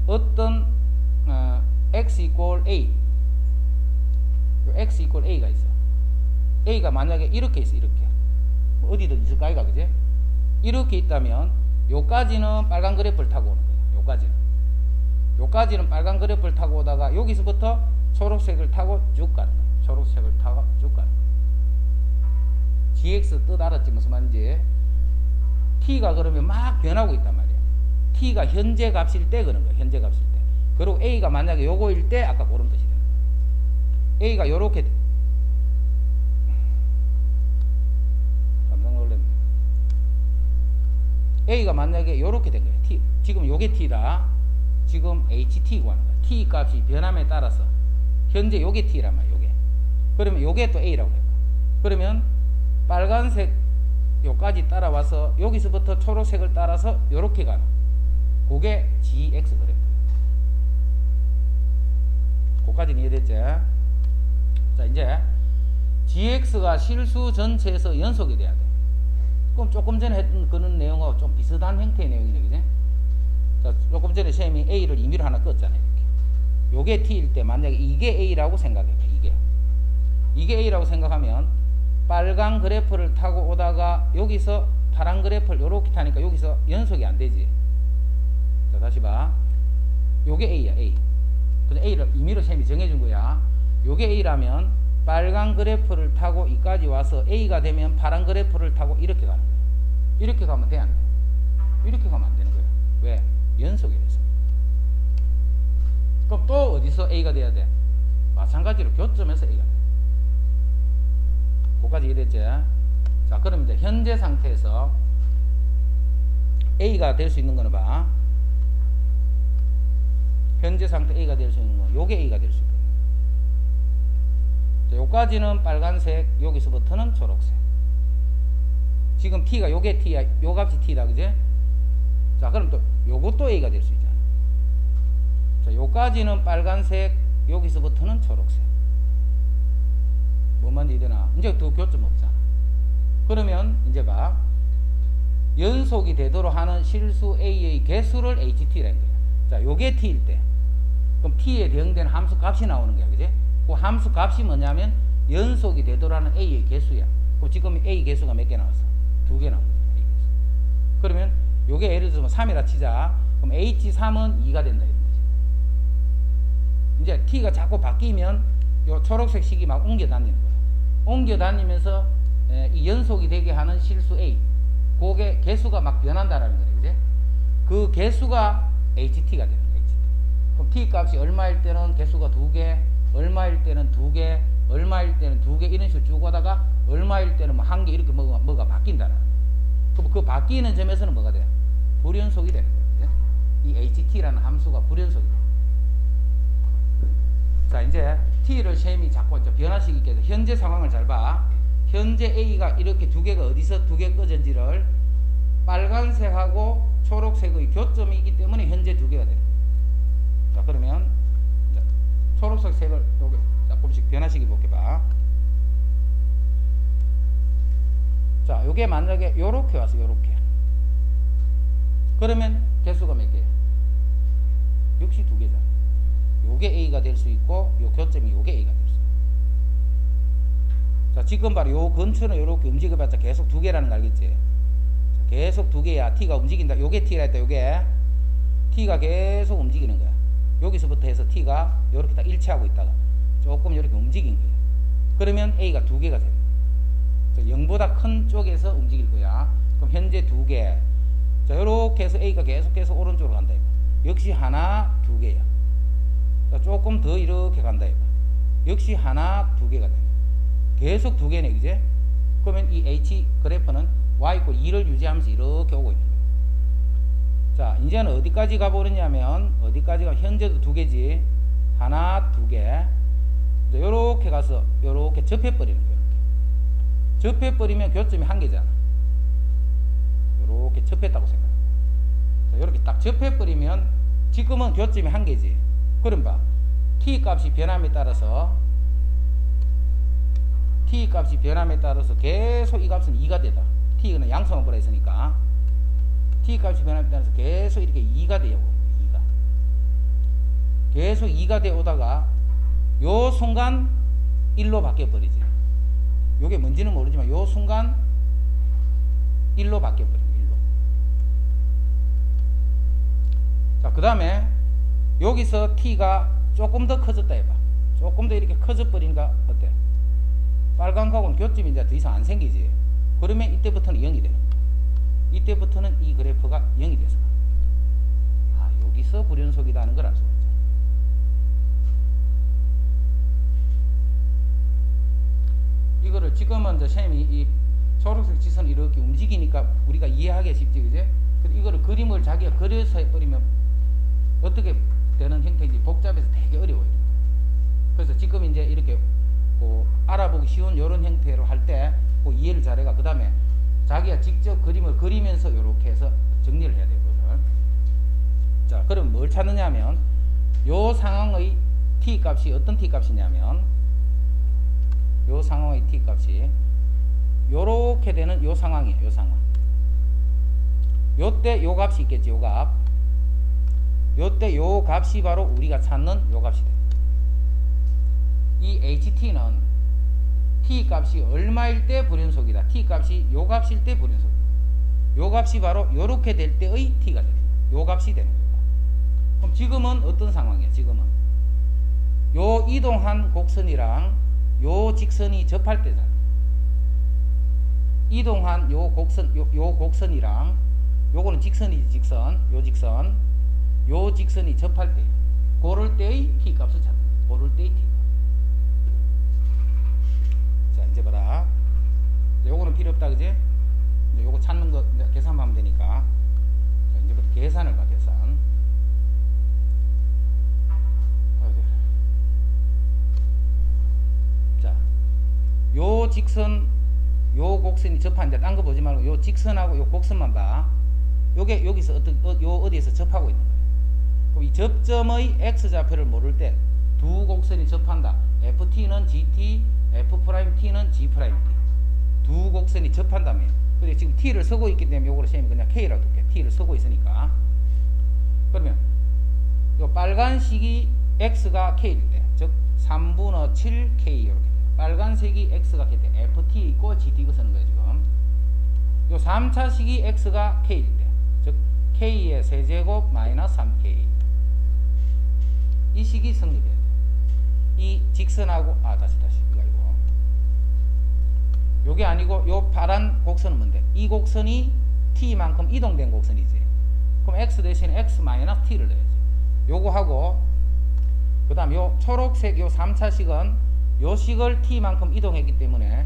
어떤 x equal a, 요 x equal a가 있어. a가 만약에 이렇게 있어. 이렇게 어디든 있을 거 아이가, 그지? 이렇게 있다면 요까지는 빨간 그래프를 타고 오는 거야. 요까지는 빨간 그래프를 타고 오다가 여기서부터 초록색을 타고 쭉 가는 거야. 초록색을 타고 쭉 가는 거야. gx 뜻 알았지? 무슨 말인지. t가 그러면 막 변하고 있단 말이야. t가 현재 값일 때 그런 거야. 현재 값일 때. 그리고 a가 만약에 요거일 때 아까 그런 뜻이 되는 거야. a가 요렇게 깜짝 놀랐네. a가 만약에 요렇게 된 거야. 지금 요게 t다. 지금 ht 구하는 거야. t 값이 변함에 따라서 현재 요게 t란 말이야. 요게. 그러면 요게 또 a라고 해봐. 그러면 빨간색 요까지 따라와서 여기서부터 초록색을 따라서 요렇게 가는, 그게 gx 그래프예요. 그까지는 이해됐지? 자, 이제 gx가 실수 전체에서 연속이 돼야 돼. 그럼 조금 전에 했던 그런 내용하고 좀 비슷한 형태의 내용이네, 그지? 자, 조금 전에 쌤이 a를 임의로 하나 껐잖아요. 이렇게. 요게 t일 때 만약에 이게 a라고 생각해봐. 이게 a라고 생각하면 빨간 그래프를 타고 오다가 여기서 파란 그래프를 요렇게 타니까 여기서 연속이 안 되지. 자, 다시 봐. 요게 a야, a. 근데 a를 임의로 쌤이 정해준 거야. 요게 a라면 빨간 그래프를 타고 이까지 와서 a가 되면 파란 그래프를 타고 이렇게 가는 거야. 이렇게 가면 돼, 안 돼? 이렇게 가면 안 되는 거야. 왜? 연속이라서. 그럼 또 어디서 A가 돼야 돼? 마찬가지로 교점에서 A가 돼. 그거까지 이해됐지? 자, 그럼 이제 현재 상태에서 A가 될 수 있는 거는 봐. 현재 상태 A가 될 수 있는 거, 요게 A가 될 수 있거든. 자, 요까지는 빨간색, 여기서부터는 초록색. 지금 T가 요게 T야, 요 값이 T다, 그지? 자, 그럼 또 요것도 A가 될 수 있잖아. 자, 요까지는 빨간색, 여기서부터는 초록색. 뭔 말인지 되나? 이제 더 교점 없잖아. 그러면 이제 봐. 연속이 되도록 하는 실수 A의 개수를 HT라는 거야. 자, 요게 T일 때. 그럼 T에 대응되는 함수 값이 나오는 거야. 그지? 그 함수 값이 뭐냐면 연속이 되도록 하는 A의 개수야. 그럼 지금 A 개수가 몇 개 나왔어? 2개 나온 거잖아. A 개수. 그러면 요게 예를 들어서 3이라 치자. 그럼 H3은 2가 된다. 이런 거지. 이제 T가 자꾸 바뀌면 요 초록색 식이 막 옮겨 다니는 거야. 옮겨 다니면서 이 연속이 되게 하는 실수 A. 그게 개수가 막 변한다라는 거네. 그지? 그 개수가 HT가 되는 거야. HT. 그럼 T 값이 얼마일 때는 개수가 2개, 얼마일 때는 2개, 얼마일 때는 2개 이런 식으로 쭉 오다가 얼마일 때는 뭐 1개 이렇게 뭐가 바뀐다라는 거야. 그럼 그 바뀌는 점에서는 뭐가 돼? 불연속이 되는 거야. 그지? 이 HT라는 함수가 불연속이 돼. 자, 이제 T를 셈이 자꾸 이제 변화시키게 돼. 현재 상황을 잘 봐. 현재 A가 이렇게 2개가 어디서 2개 꺼진지를 빨간색하고 초록색의 교점이기 때문에 현재 2개가 되는 거예요. 자, 그러면 이제 초록색 색을 요게 조금씩 변화시켜 볼게 봐. 자, 요게 만약에 요렇게 왔어. 요렇게. 그러면 개수가 몇 개야? 역시 2개잖아. 요게 A가 될 수 있고 요 교점이 요게 A가 될 수 있어. 자, 지금 바로 요 근처는 요렇게 움직여봤자 계속 2개라는 거 알겠지? 자, 계속 2개야. T가 움직인다. 요게 T라 했다. 요게 T가 계속 움직이는 거야. 여기서부터 해서 T가 요렇게 딱 일치하고 있다가 조금 요렇게 움직인 거야. 그러면 A가 2개가 됩니다. 0보다 큰 쪽에서 움직일 거야. 그럼 현재 2개. 자, 요렇게 해서 A가 계속해서 오른쪽으로 간다. 이거. 역시 하나, 2개야. 자, 조금 더 이렇게 간다. 이거. 역시 하나, 2개가 돼. 계속 2개네, 그제? 그러면 이 H 그래프는 Y = 2를 유지하면서 이렇게 오고 있는 거예요. 자, 이제는 어디까지 가버렸냐면, 어디까지가 현재도 2개지. 하나, 2개. 요렇게 가서, 요렇게 접해버리는 거예요. 이렇게. 접해버리면 교점이 1개잖아. 요렇게 접했다고 생각합니다. 자, 요렇게 딱 접해버리면, 지금은 교점이 1개지. 그럼 봐. T 값이 변함에 따라서 계속 이 값은 2가 되다. T는 양수함수라 했으니까 T 값이 변함에 따라서 계속 이렇게 2가 되고 2가 계속 2가 되어 오다가 요 순간 1로 바뀌어 버리지. 요게 뭔지는 모르지만 요 순간 1로 바뀌어 버리고 1로. 자, 그 다음에 여기서 T가 조금 더 커졌다 해봐. 조금 더 이렇게 커져 버리니까 어때? 빨간 거하고는 교점이 이제 더 이상 안 생기지. 그러면 이때부터는 0이 되는 거야. 이때부터는 이 그래프가 0이 돼서 아, 여기서 불연속이라는 걸 알 수가 있죠. 이거를 지금은 이제 쌤이 이 초록색 지선이 이렇게 움직이니까 우리가 이해하기 쉽지, 그제? 이거를 그림을 자기가 그려서 해버리면 어떻게 되는 형태인지 복잡해서 되게 어려워요. 그래서 지금 이제 이렇게 알아보기 쉬운 이런 형태로 할 때 이해를 잘해가 그 다음에 자기가 직접 그림을 그리면서 이렇게 해서 정리를 해야 돼요. 그걸. 자, 그럼 뭘 찾느냐 하면 요 상황의 T 값이 어떤 T 값이냐면 요 상황의 T 값이 요렇게 되는 요 상황이에요. 요 상황. 요때 요 값이 있겠지. 요 값. 요때 요 값이 바로 우리가 찾는 요 값이 돼요. 이 HT는 T 값이 얼마일 때 불연속이다. T 값이 요 값일 때 불연속이다. 요 값이 바로 요렇게 될 때의 T가 됩니다. 요 값이 되는 거예요. 그럼 지금은 어떤 상황이에요? 지금은 요 이동한 곡선이랑 요 직선이 접할 때잖아. 이동한 요 곡선이랑 요거는 직선이지 직선. 요 직선. 요 직선이 접할 때 고를 때의 t 값을 찾는 거야. 고를 때의 t 값. 자 이제 봐라. 요거는 필요 없다 그지? 이제 요거 찾는 거 이제 계산하면 되니까. 자 이제부터 계산을 봐 계산. 자, 요 직선, 요 곡선이 접하는데 딴 거 보지 말고 요 직선하고 요 곡선만 봐. 요게 여기서 어디에서 접하고 있는 거예요. 그럼 이 접점의 x 좌표를 모를 때 두 곡선이 접한다. ft는 gt, f't는 g'. 두 곡선이 접한다며. 근데 지금 t를 쓰고 있기 때문에 요거를 쌤이 그냥 k라고 둘게. t를 쓰고 있으니까. 그러면 요 빨간색이 x가 k일 때, 즉 3분의 7k 이렇게 돼요. 빨간색이 x가 k 때 ft 있고 gt 이거 쓰는 거예요 지금. 요 3차식이 x가 k일 때, 즉 k의 세제곱 마이너스 3k. 이 식이 성립해야 돼. 이 직선하고 다시 이거 아니고 요게 아니고 요 파란 곡선은 뭔데? 이 곡선이 t만큼 이동된 곡선이지. 그럼 x 대신에 x 마이너스 t를 넣어야지. 요거 하고 그 다음 요 초록색 요 3차식은 요 식을 t만큼 이동했기 때문에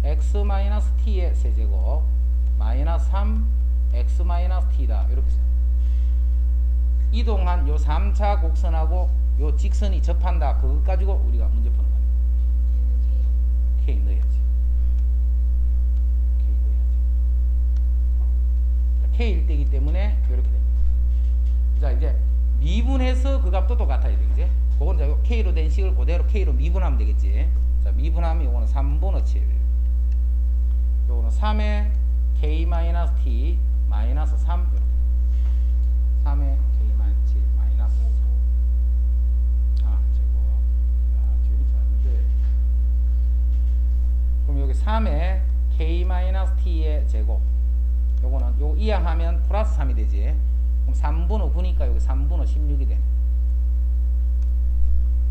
x 마이너스 t의 세제곱 마이너스 3 x 마이너스 t다 이렇게 써요. 이동한 요 3차 곡선하고 요 직선이 접한다. 그것 가지고 우리가 문제 푸는 겁니다. K 넣어야지. K일 때이기 때문에 이렇게 됩니다. 자 이제 미분해서 그 값도 똑같아야 되겠지. 그건 이제 K로 된 식을 그대로 K로 미분하면 되겠지. 자 미분하면 요거는 3분의 7, 요거는 3의 K 마이너스 T 마이너스 3 이렇게 3의 K 마이너스 7 마이너스 3 제곱. 야 지금 잘하는데. 그럼 여기 3의 K 마이너스 T의 제곱, 요거는 요 이항하면 플러스 3이 되지. 그럼 3분의 9니까 여기 3분의 16이 되네.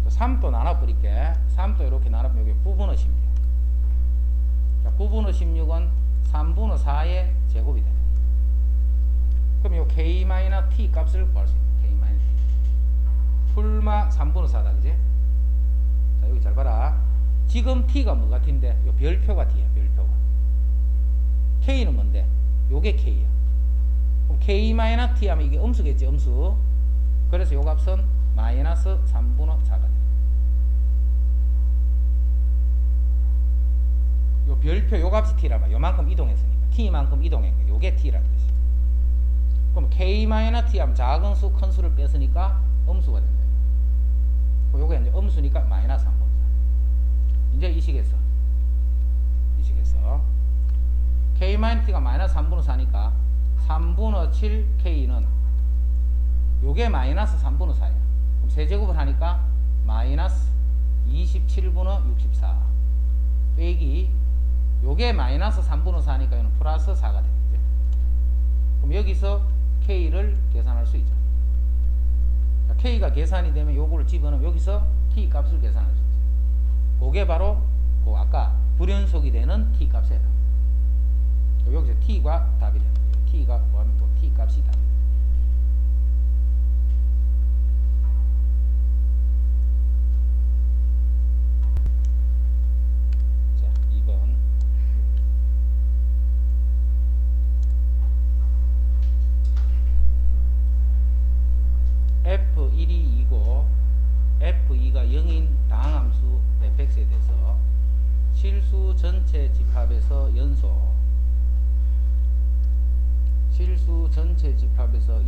3도 나눠버릴게. 3도 이렇게 나눠보면 여기 9분의 16. 자, 9분의 16은 3분의 4의 제곱이 되네. 그럼 요 k-t 값을 구할 수 있네. k-t. 풀마 3분의 4다, 그지? 자, 여기 잘 봐라. 지금 t가 뭐 같은데? 요 별표가 t야, 별표가. k는 뭔데? 요게 k야. 그럼 k-t 하면 이게 음수겠지, 음수. 그래서 요 값은 마이너스 3분의 4가 돼. 요 별표 요 값이 t라면 요만큼 이동했으니까 t만큼 이동한 거야. 요게 t라는 뜻이. 그럼 k-t 하면 작은 수, 큰 수를 뺐으니까 음수가 된다. 요게 이제 음수니까 마이너스 3분의 4. 이제 이 식에서 k-t가 마이너스 3분의 4니까 3분의 7k는 요게 마이너스 3분의 4야. 그럼 세제곱을 하니까 마이너스 27분의 64 빼기 요게 마이너스 3분의 4니까 이는 플러스 4가 되는 거죠. 그럼 여기서 k를 계산할 수 있죠. 자, k가 계산이 되면 요거를 집어넣으면 여기서 t 값을 계산할 수 있지. 그게 바로 그 아까 불연속이 되는 t 값이에요. 여기서 t가 답이 되는 거예요. t가 구하면 그 t 값이 답이 돼요. 자, 2번. F1이 2고 F2가 0인 다항함수 fx에 대해서 실수 전체 집합에서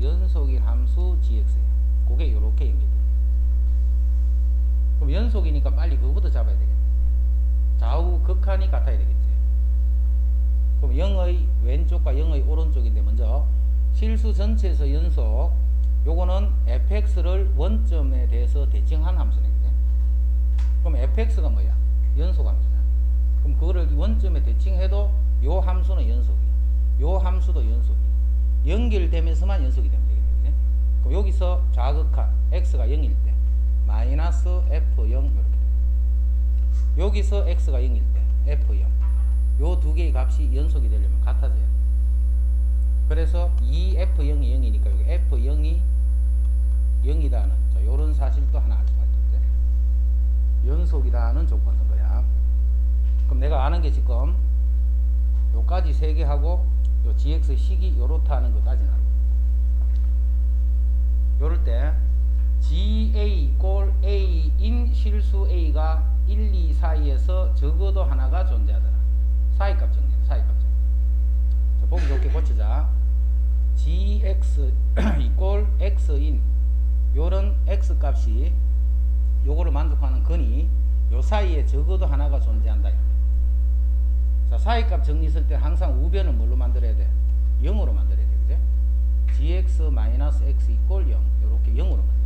연속인 함수 gx야. 그게 요렇게 연결돼. 그럼 연속이니까 빨리 그거부터 잡아야 되겠네. 좌우 극한이 같아야 되겠지. 그럼 0의 왼쪽과 0의 오른쪽인데 먼저 실수 전체에서 연속, 요거는 fx를 원점에 대해서 대칭한 함수네. 그지? 그럼 fx가 뭐야? 연속 함수잖아. 그럼 그거를 원점에 대칭해도 요 함수는 연속이야. 요 함수도 연속이야. 연결되면서만 연속이 되면 되겠네. 그지? 그럼 여기서 좌극한 x가 0일 때 마이너스 f0 이렇게 돼. 여기서 x가 0일 때 f0. 요 두 개의 값이 연속이 되려면 같아져야 돼. 그래서 2F0이 0이니까 여기 F0이 0이라는 자, 요런 사실도 하나 알 수가 있죠. 연속이라는 조건인 거야. 그럼 내가 아는 게 지금 요까지 3개 하고 요 gx 식이 요렇다 하는 것까지는 알고. 요럴 때 ga 꼴 a인 실수 a가 1, 2 사이에서 적어도 하나가 존재하더라. 사이값 정리해. 사이값 정리. 자, 보기 좋게 고치자. gx 이꼴 x인 요런 x 값이 요거를 만족하는 근이 요 사이에 적어도 하나가 존재한다. 자, 사이값 정리 쓸 때 항상 우변을 뭘로 만들어야 돼? 0으로 만들어야 돼. 그죠? gx-x 이꼴 0 요렇게 0으로 만들어야 돼.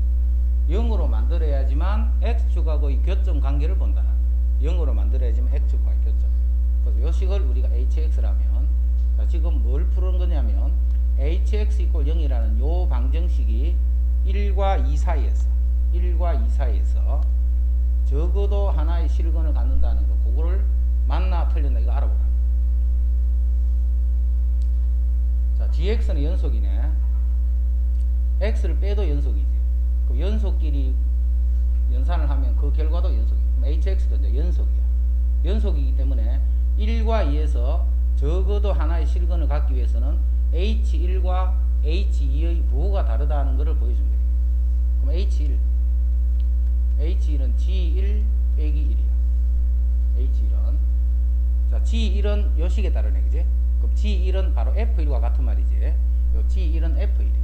0으로 만들어야지만 x축하고의 교점 관계를 본다. 0으로 만들어야지만 x축과의 교점. 그래서 요 식을 우리가 hx라면 자, 지금 뭘 푸는 거냐면 hx 이꼴 0이라는 요 방정식이 1과 2 사이에서 적어도 하나의 실근을 갖는다는 거, 그거를 맞나 틀렸나 이거 알아보라. 자, gx는 연속이네. x를 빼도 연속이지. 그럼 연속끼리 연산을 하면 그 결과도 연속이야. 그럼 hx도 이제 연속이야. 연속이기 때문에 1과 2에서 적어도 하나의 실근을 갖기 위해서는 h1과 h2의 부호가 다르다는 것을 보여준 거예요. 그럼 h1은 g1 빼기 1이야. h1은 자, g1은 요 식에 따르네. 그지? 그럼 g1은 바로 f1과 같은 말이지. 요 g1은 f1이야.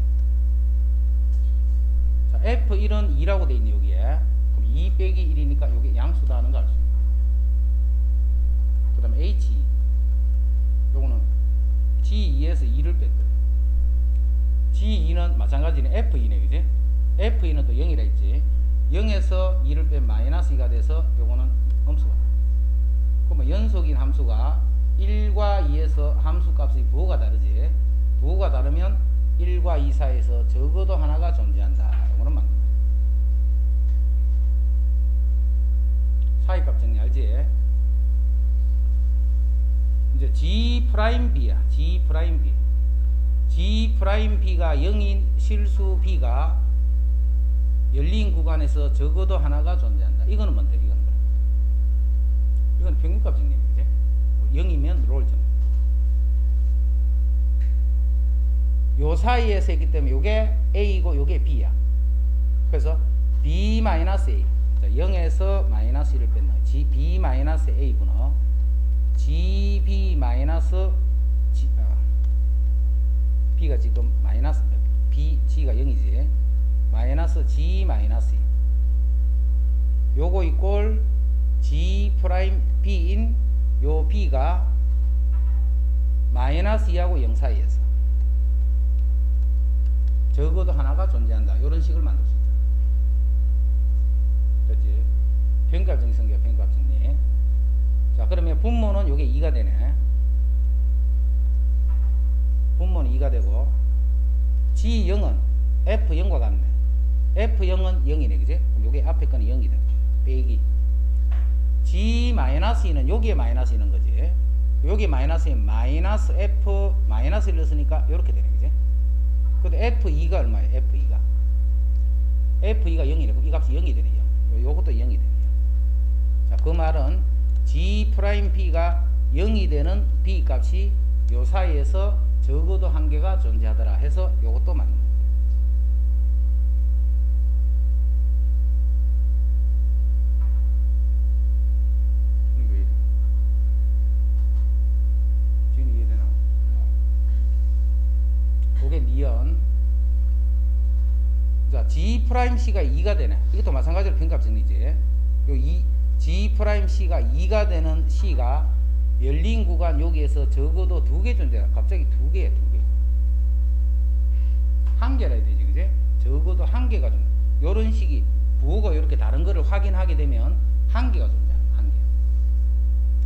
자, f1은 2라고 돼 있네 여기에. 그럼 2 빼기 1이니까 요게 양수다 하는 거 알 수 있어. 그 다음에 h2 요거는 g2에서 2를 뺐거든. g2는 마찬가지는 f2네. 그지? f2는 또 0이라 했지. 0에서 2를 빼면 마이너스 2가 돼서 요거는 음수가 돼. 그러면 연속인 함수가 1과 2에서 함수 값의 부호가 다르지. 부호가 다르면 1과 2 사이에서 적어도 하나가 존재한다. 요거는 맞는 거야. 사이값 정리 알지? 이제 G'B야. G'B. G'B가 0인 실수 B가 열린 구간에서 적어도 하나가 존재한다. 이거는 뭔데? 이건 평균값 정리네. 그지? 0이면 롤 정리. 요 사이에서 있기 때문에 요게 A이고 요게 B야. 그래서 B-A. 자, 0에서 마이너스 1을 뺐나. B-A 분호 GB 마이너스 B가 지금 마이너스 G가 0이지. 마이너스 G 마이너스 2. 요거 이꼴 G 프라임 B인 요 B가 마이너스 2하고 0 사이에서 적어도 하나가 존재한다. 요런 식을 만들 수 있다. 그렇지? 평값 정리 성격 평값 정리. 자, 그러면 분모는 요게 2가 되네. 분모는 2가 되고 G0은 F0과 같네. F0은 0이네. 그지? 그럼 요게 앞에 거는 0이 돼. 빼기. G-2는 여기에 마이너스 있는 거지. 여기 마이너스인 마이너스 F 마이너스를 넣었으니까 요렇게 되네. 그지? 근데 F2가 얼마야? F2가 0이네. 그럼 이 값이 0이 되네. 요것도 0이 되네. 자, 그 말은 G'B가 0이 되는 B 값이 요 사이에서 적어도 한 개가 존재하더라 해서 요것도 맞는 거야. 왜 이래? 지금 이해되나? 그게 니은. 자, G'C가 2가 되네. 이것도 마찬가지로 평값 정리지. 요 G'C가 2가 되는 C가 열린 구간 여기에서 적어도 2개 존재해. 갑자기 2개야, 2개. 한 개라 해야 되지, 그지? 적어도 한 개가 존재. 요런 식이 부호가 이렇게 다른 거를 확인하게 되면 한 개가 존재하는 한 개.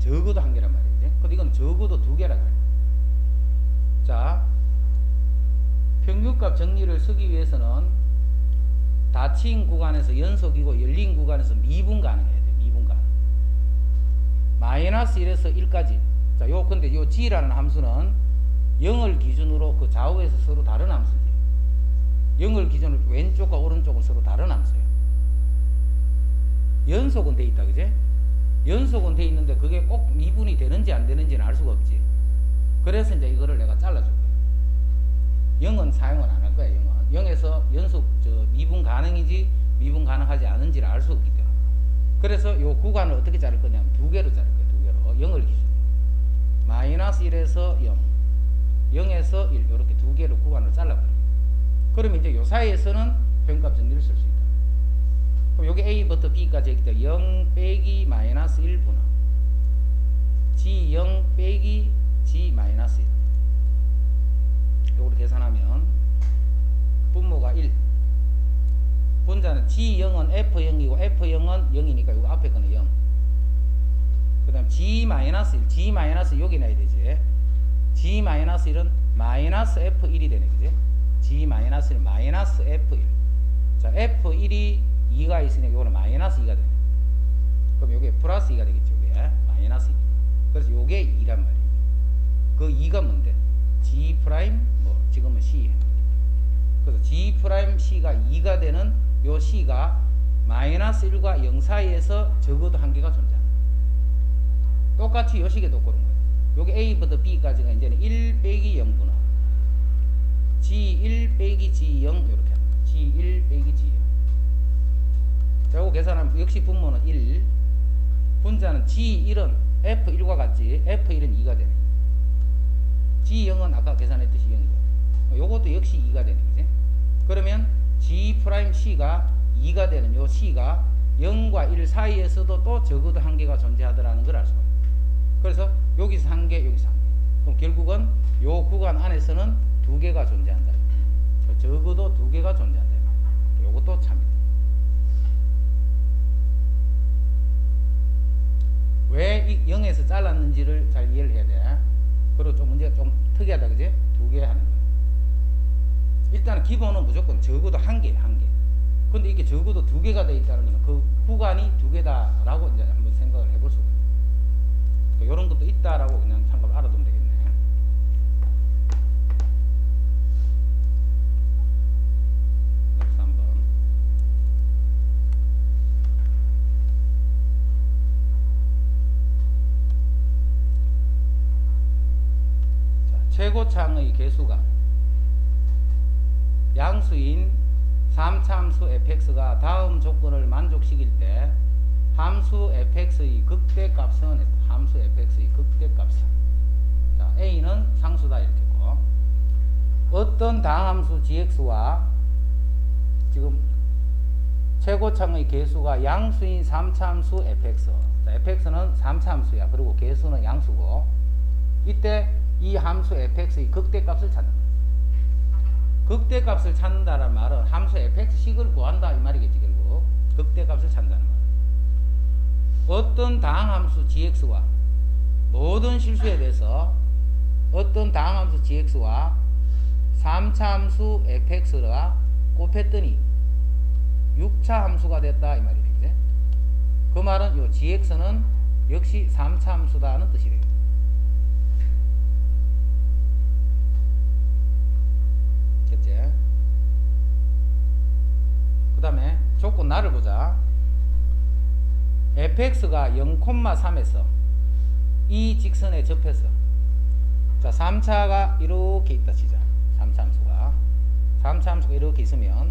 적어도 한 개란 말이야, 그지? 근데 이건 적어도 2개라 그래. 자, 평균값 정리를 쓰기 위해서는 닫힌 구간에서 연속이고 열린 구간에서 미분 가능해야 돼. 미분 가능. 마이너스 1에서 1까지. 자, 요 근데 요 g라는 함수는 0을 기준으로 그 좌우에서 서로 다른 함수지. 0을 기준으로 왼쪽과 오른쪽은 서로 다른 함수예요. 연속은 돼 있다, 그지? 연속은 돼 있는데 그게 꼭 미분이 되는지 안 되는지는 알 수가 없지. 그래서 이제 이거를 내가 잘라줄 거야. 0은 사용을 안 할 거야, 0은. 0에서 연속 미분 가능인지 미분 가능하지 않은지를 알 수 없기 때문에. 그래서 이 구간을 어떻게 자를 거냐면 두 개로 자를 거야, 두 개로. 0을 기준으로. 마이너스 1에서 0, 0에서 1 이렇게 두 개로 구간을 잘라버려요. 그러면 이제 요 사이에서는 평값 정리를 쓸 수 있다. 그럼 여기 A부터 B까지 있기 때문에 0 빼기 마이너스 1분의 G0 빼기 G 마이너스 1. 요걸 계산하면 분모가 1. 분자는 G0은 F0이고 F0은 0이니까 요거 앞에 거는 0. 그 다음 G 마이너스 1. G 마이너스 여기 놔야 되지. G 마이너스 1은 마이너스 F1이 되네, 그지? G 마이너스 1 마이너스 F1. 자, F1이 2가 있으니까 요거는 마이너스 2가 되네. 그럼 요게 플러스 2가 되겠죠, 요게. 마이너스 2. 그래서 요게 2란 말이에요. 그 2가 뭔데? G 프라임, 지금은 C. 그래서 G 프라임 C가 2가 되는 요 C가 마이너스 1과 0 사이에서 적어도 한 개가 존재한다. 똑같이 요 식에도 그런 거예요. 요게 A부터 B까지가 이제는 1 빼기 0분의 G1 빼기 G0 이렇게 합니다. G1 빼기 G0. 자, 요거 계산하면 역시 분모는 1. 분자는 G1은 F1과 같지. F1은 2가 되네. G0은 아까 계산했듯이 0이고. 요것도 역시 2가 되네, 그지? 그러면 G 프라임 C가 2가 되는 요 C가 0과 1 사이에서도 또 적어도 한 개가 존재하더라는 걸 알 수가 있어요. 그래서 여기서 한 개, 여기서 한 개. 그럼 결국은 요 구간 안에서는 두 개가 존재한다. 적어도 두 개가 존재한다. 요것도 참이다. 왜 이 0에서 잘랐는지를 잘 이해를 해야 돼. 그리고 좀 문제가 좀 특이하다, 그지? 두 개 하는 거야. 일단 기본은 무조건 적어도 한 개, 한 개. 근데 이게 적어도 두 개가 돼 있다는 건 그 구간이 두 개다라고 이제 한번 생각을 해볼 수가 있어요. 이런 것도 있다라고 그냥 참고로 알아두면 되겠네. 그래서 한번 자, 최고창의 개수가 양수인 3차 함수 fx가 다음 조건을 만족시킬 때 함수 fx의 극대값은 함수 fx의 극대값은 자, a는 상수다 이렇게 했고 어떤 다함수 gx와 지금 최고창의 개수가 양수인 3차 함수 fx 자, fx는 3차 함수야. 그리고 개수는 양수고 이때 이 함수 fx의 극대값을 찾는 거야. 극대값을 찾는다는 말은 함수 fx식을 구한다 이 말이겠지. 결국 극대값을 찾는다는 말. 어떤 다항함수 gx와 모든 실수에 대해서 어떤 다항함수 gx와 3차 함수 fx가 곱했더니 6차 함수가 됐다 이 말이네. 그제? 그 말은 요 gx는 역시 3차 함수다는 뜻이래요. 그 다음에 조건 나를 보자. fx가 0,3에서 이 직선에 접해서 자 3차가 이렇게 있다 치자. 3차 함수가 이렇게 있으면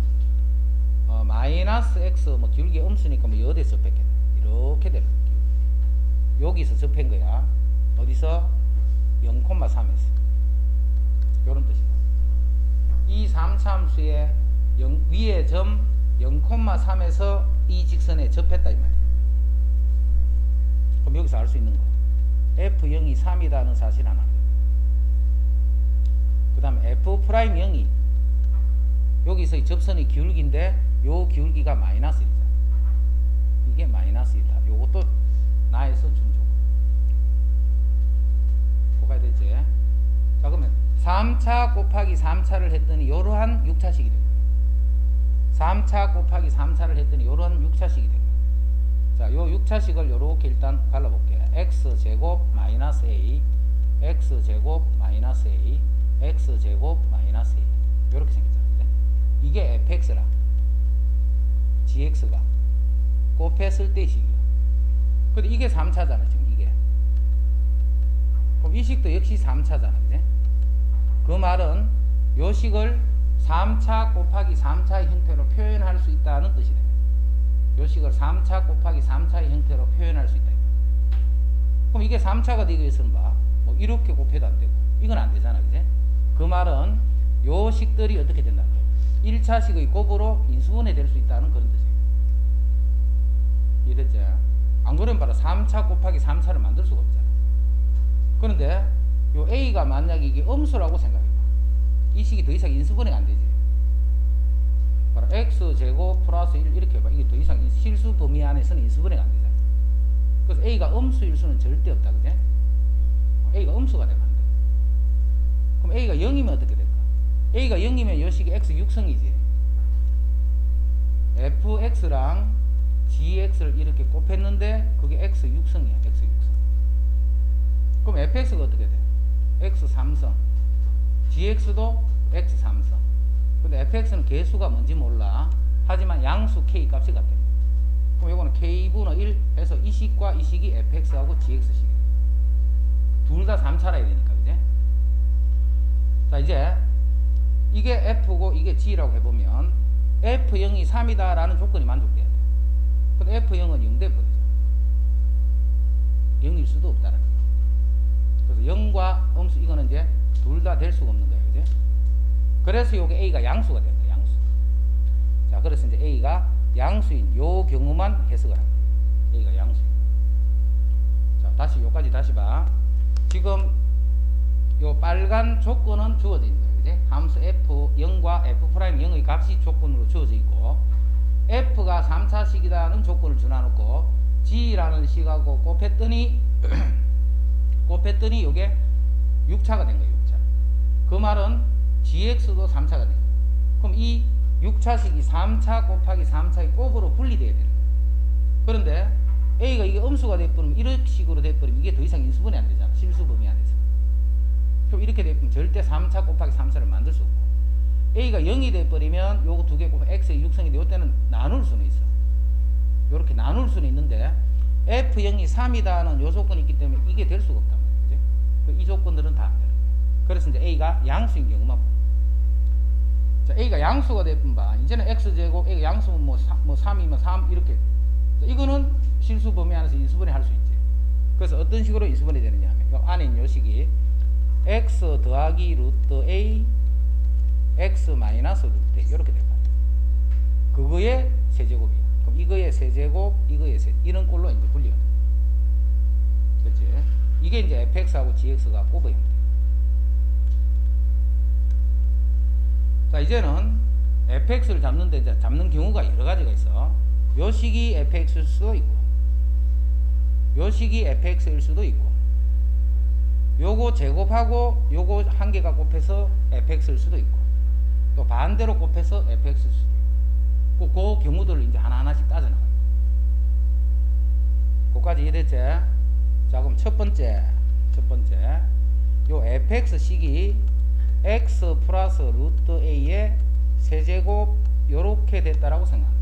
마이너스 x 뭐 기울기 음수니까 뭐 여기서 접했겠네. 이렇게 되는 기울기. 여기서 접한 거야. 어디서? 0,3에서 요런 뜻이다. 이 3차 함수의 위에 점 0,3에서 이 직선에 접했다 이 말이야. 그럼 여기서 알 수 있는 거 f0이 3이다는 사실 하나. 그 다음에 f'0이 여기서 접선의 기울기인데 요 기울기가 마이너스 1이다. 이게 마이너스 1이다. 요것도 나에서 준 조건. 뭐가 됐지? 자 그러면 3차 곱하기 3차를 했더니 이러한 6차식이 된 거예요. 3차 곱하기 3차를 했더니 이러한 6차식이 된 거예요. 자, 요 6차식을 이렇게 일단 갈라볼게요. x제곱 마이너스 a, x제곱 마이너스 a, x제곱 마이너스 2 이렇게 생겼잖아요. 그죠? 이게 fx랑 gx가 곱했을 때 식이야. 근데 이게 3차잖아 지금 이게. 그럼 이 식도 역시 3차잖아. 그지? 그 말은 요 식을 3차 곱하기 3차의 형태로 표현할 수 있다는 뜻이네. 요 식을 3차 곱하기 3차의 형태로 표현할 수 있다. 그럼 이게 3차가 되기 위해서는 뭐 이렇게 곱해도 안 되고 이건 안 되잖아. 그지? 그 말은 요 식들이 어떻게 된다는 거예요? 1차식의 곱으로 인수분해 될 수 있다는 그런 뜻이에요. 이해됐지? 안 그러면 바로 3차 곱하기 3차를 만들 수가 없잖아. 그런데 요 a가 만약에 이게 음수라고 생각해봐. 이 식이 더 이상 인수분해가 안 되지. 바로 x제곱 플러스 1 이렇게 해봐. 이게 더 이상 실수 범위 안에서는 인수분해가 안 되잖아. 그래서 a가 음수일 수는 절대 없다. 그지? a가 음수가 되면 안 돼. 그럼 a가 0이면 어떻게 될까? a가 0이면 요 식이 x 육성이지. fx랑 gx를 이렇게 곱했는데 그게 x 육성이야. x 육성. 그럼 fx가 어떻게 돼? x 3성. gx도 x 3성. 근데 fx는 개수가 뭔지 몰라. 하지만 양수 k 값이 같겠네. 그럼 이거는 k분의 1 해서 이 식과 이 식이 fx하고 gx식이야. 둘 다 3차라 해야 되니까. 그지? 자, 이제 이게 f고 이게 g라고 해보면 f0이 3이다 라는 조건이 만족돼야 돼. 근데 f0은 0 돼버리죠. 0일 수도 없다라는 거야. 그래서 0과 음수 이거는 이제 둘 다 될 수가 없는 거야. 그지? 그래서 요게 a가 양수가 된다. 양수. 자, 그래서 이제 a가 양수인 요 경우만 해석을 한다. a가 양수인. 자, 다시 요까지 다시 봐. 지금 요 빨간 조건은 주어져 있는 거예요. 그지? 함수 f0과 f'0의 값이 조건으로 주어져 있고 f가 3차식이라는 조건을 주놔놓고 g라는 식하고 곱했더니 요게 6차가 된 거예요. 6차. 그 말은 gx도 3차가 된 거예요. 그럼 이 6차식이 3차 곱하기 3차의 곱으로 분리돼야 되는 거예요. 그런데 a가 이게 음수가 돼버리면 이런 식으로 돼버리면 이게 더 이상 인수분해 안 되잖아. 실수 범위 안에서. 그럼 이렇게 돼버리면 절대 3차 곱하기 3차를 만들 수 없고 a가 0이 돼버리면 요거 두 개 곱하기 x의 육성이 돼. 요때는 나눌 수는 있어. 요렇게 나눌 수는 있는데 f0이 3이다는 요 조건이 있기 때문에 이게 될 수가 없단 말이지. 이 조건들은 다 안 되는 거예요. 그래서 이제 a가 양수인 경우만 봅니다. 자, a가 양수가 돼본 바 이제는 x제곱 a가 양수면 뭐 3이면 3 이렇게. 자, 이거는 실수 범위 안에서 인수분해 할 수 있지. 그래서 어떤 식으로 인수분해 되느냐 하면 요 안에 있는 요 식이 x 더하기 루트 a x 마이너스 루트 a 이렇게 될 거야. 그거의 세제곱이야. 그럼 이거의 세제곱 이거의 세 이런 꼴로 이제 분리가 돼. 그렇지? 이게 이제 fx하고 gx가 곱의 형태. 자, 이제는 fx를 잡는데 이제 잡는 경우가 여러 가지가 있어. 요 식이 fx일 수도 있고 요 식이 fx일 수도 있고 요거 제곱하고 요거 한 개가 곱해서 fx일 수도 있고 또 반대로 곱해서 fx일 수도 있고 그 경우들을 이제 하나하나씩 따져나가요. 그까지 이해됐지? 자, 그럼 첫 번째 요 fx식이 x 플러스 루트 a의 세제곱 요렇게 됐다라고 생각합니다.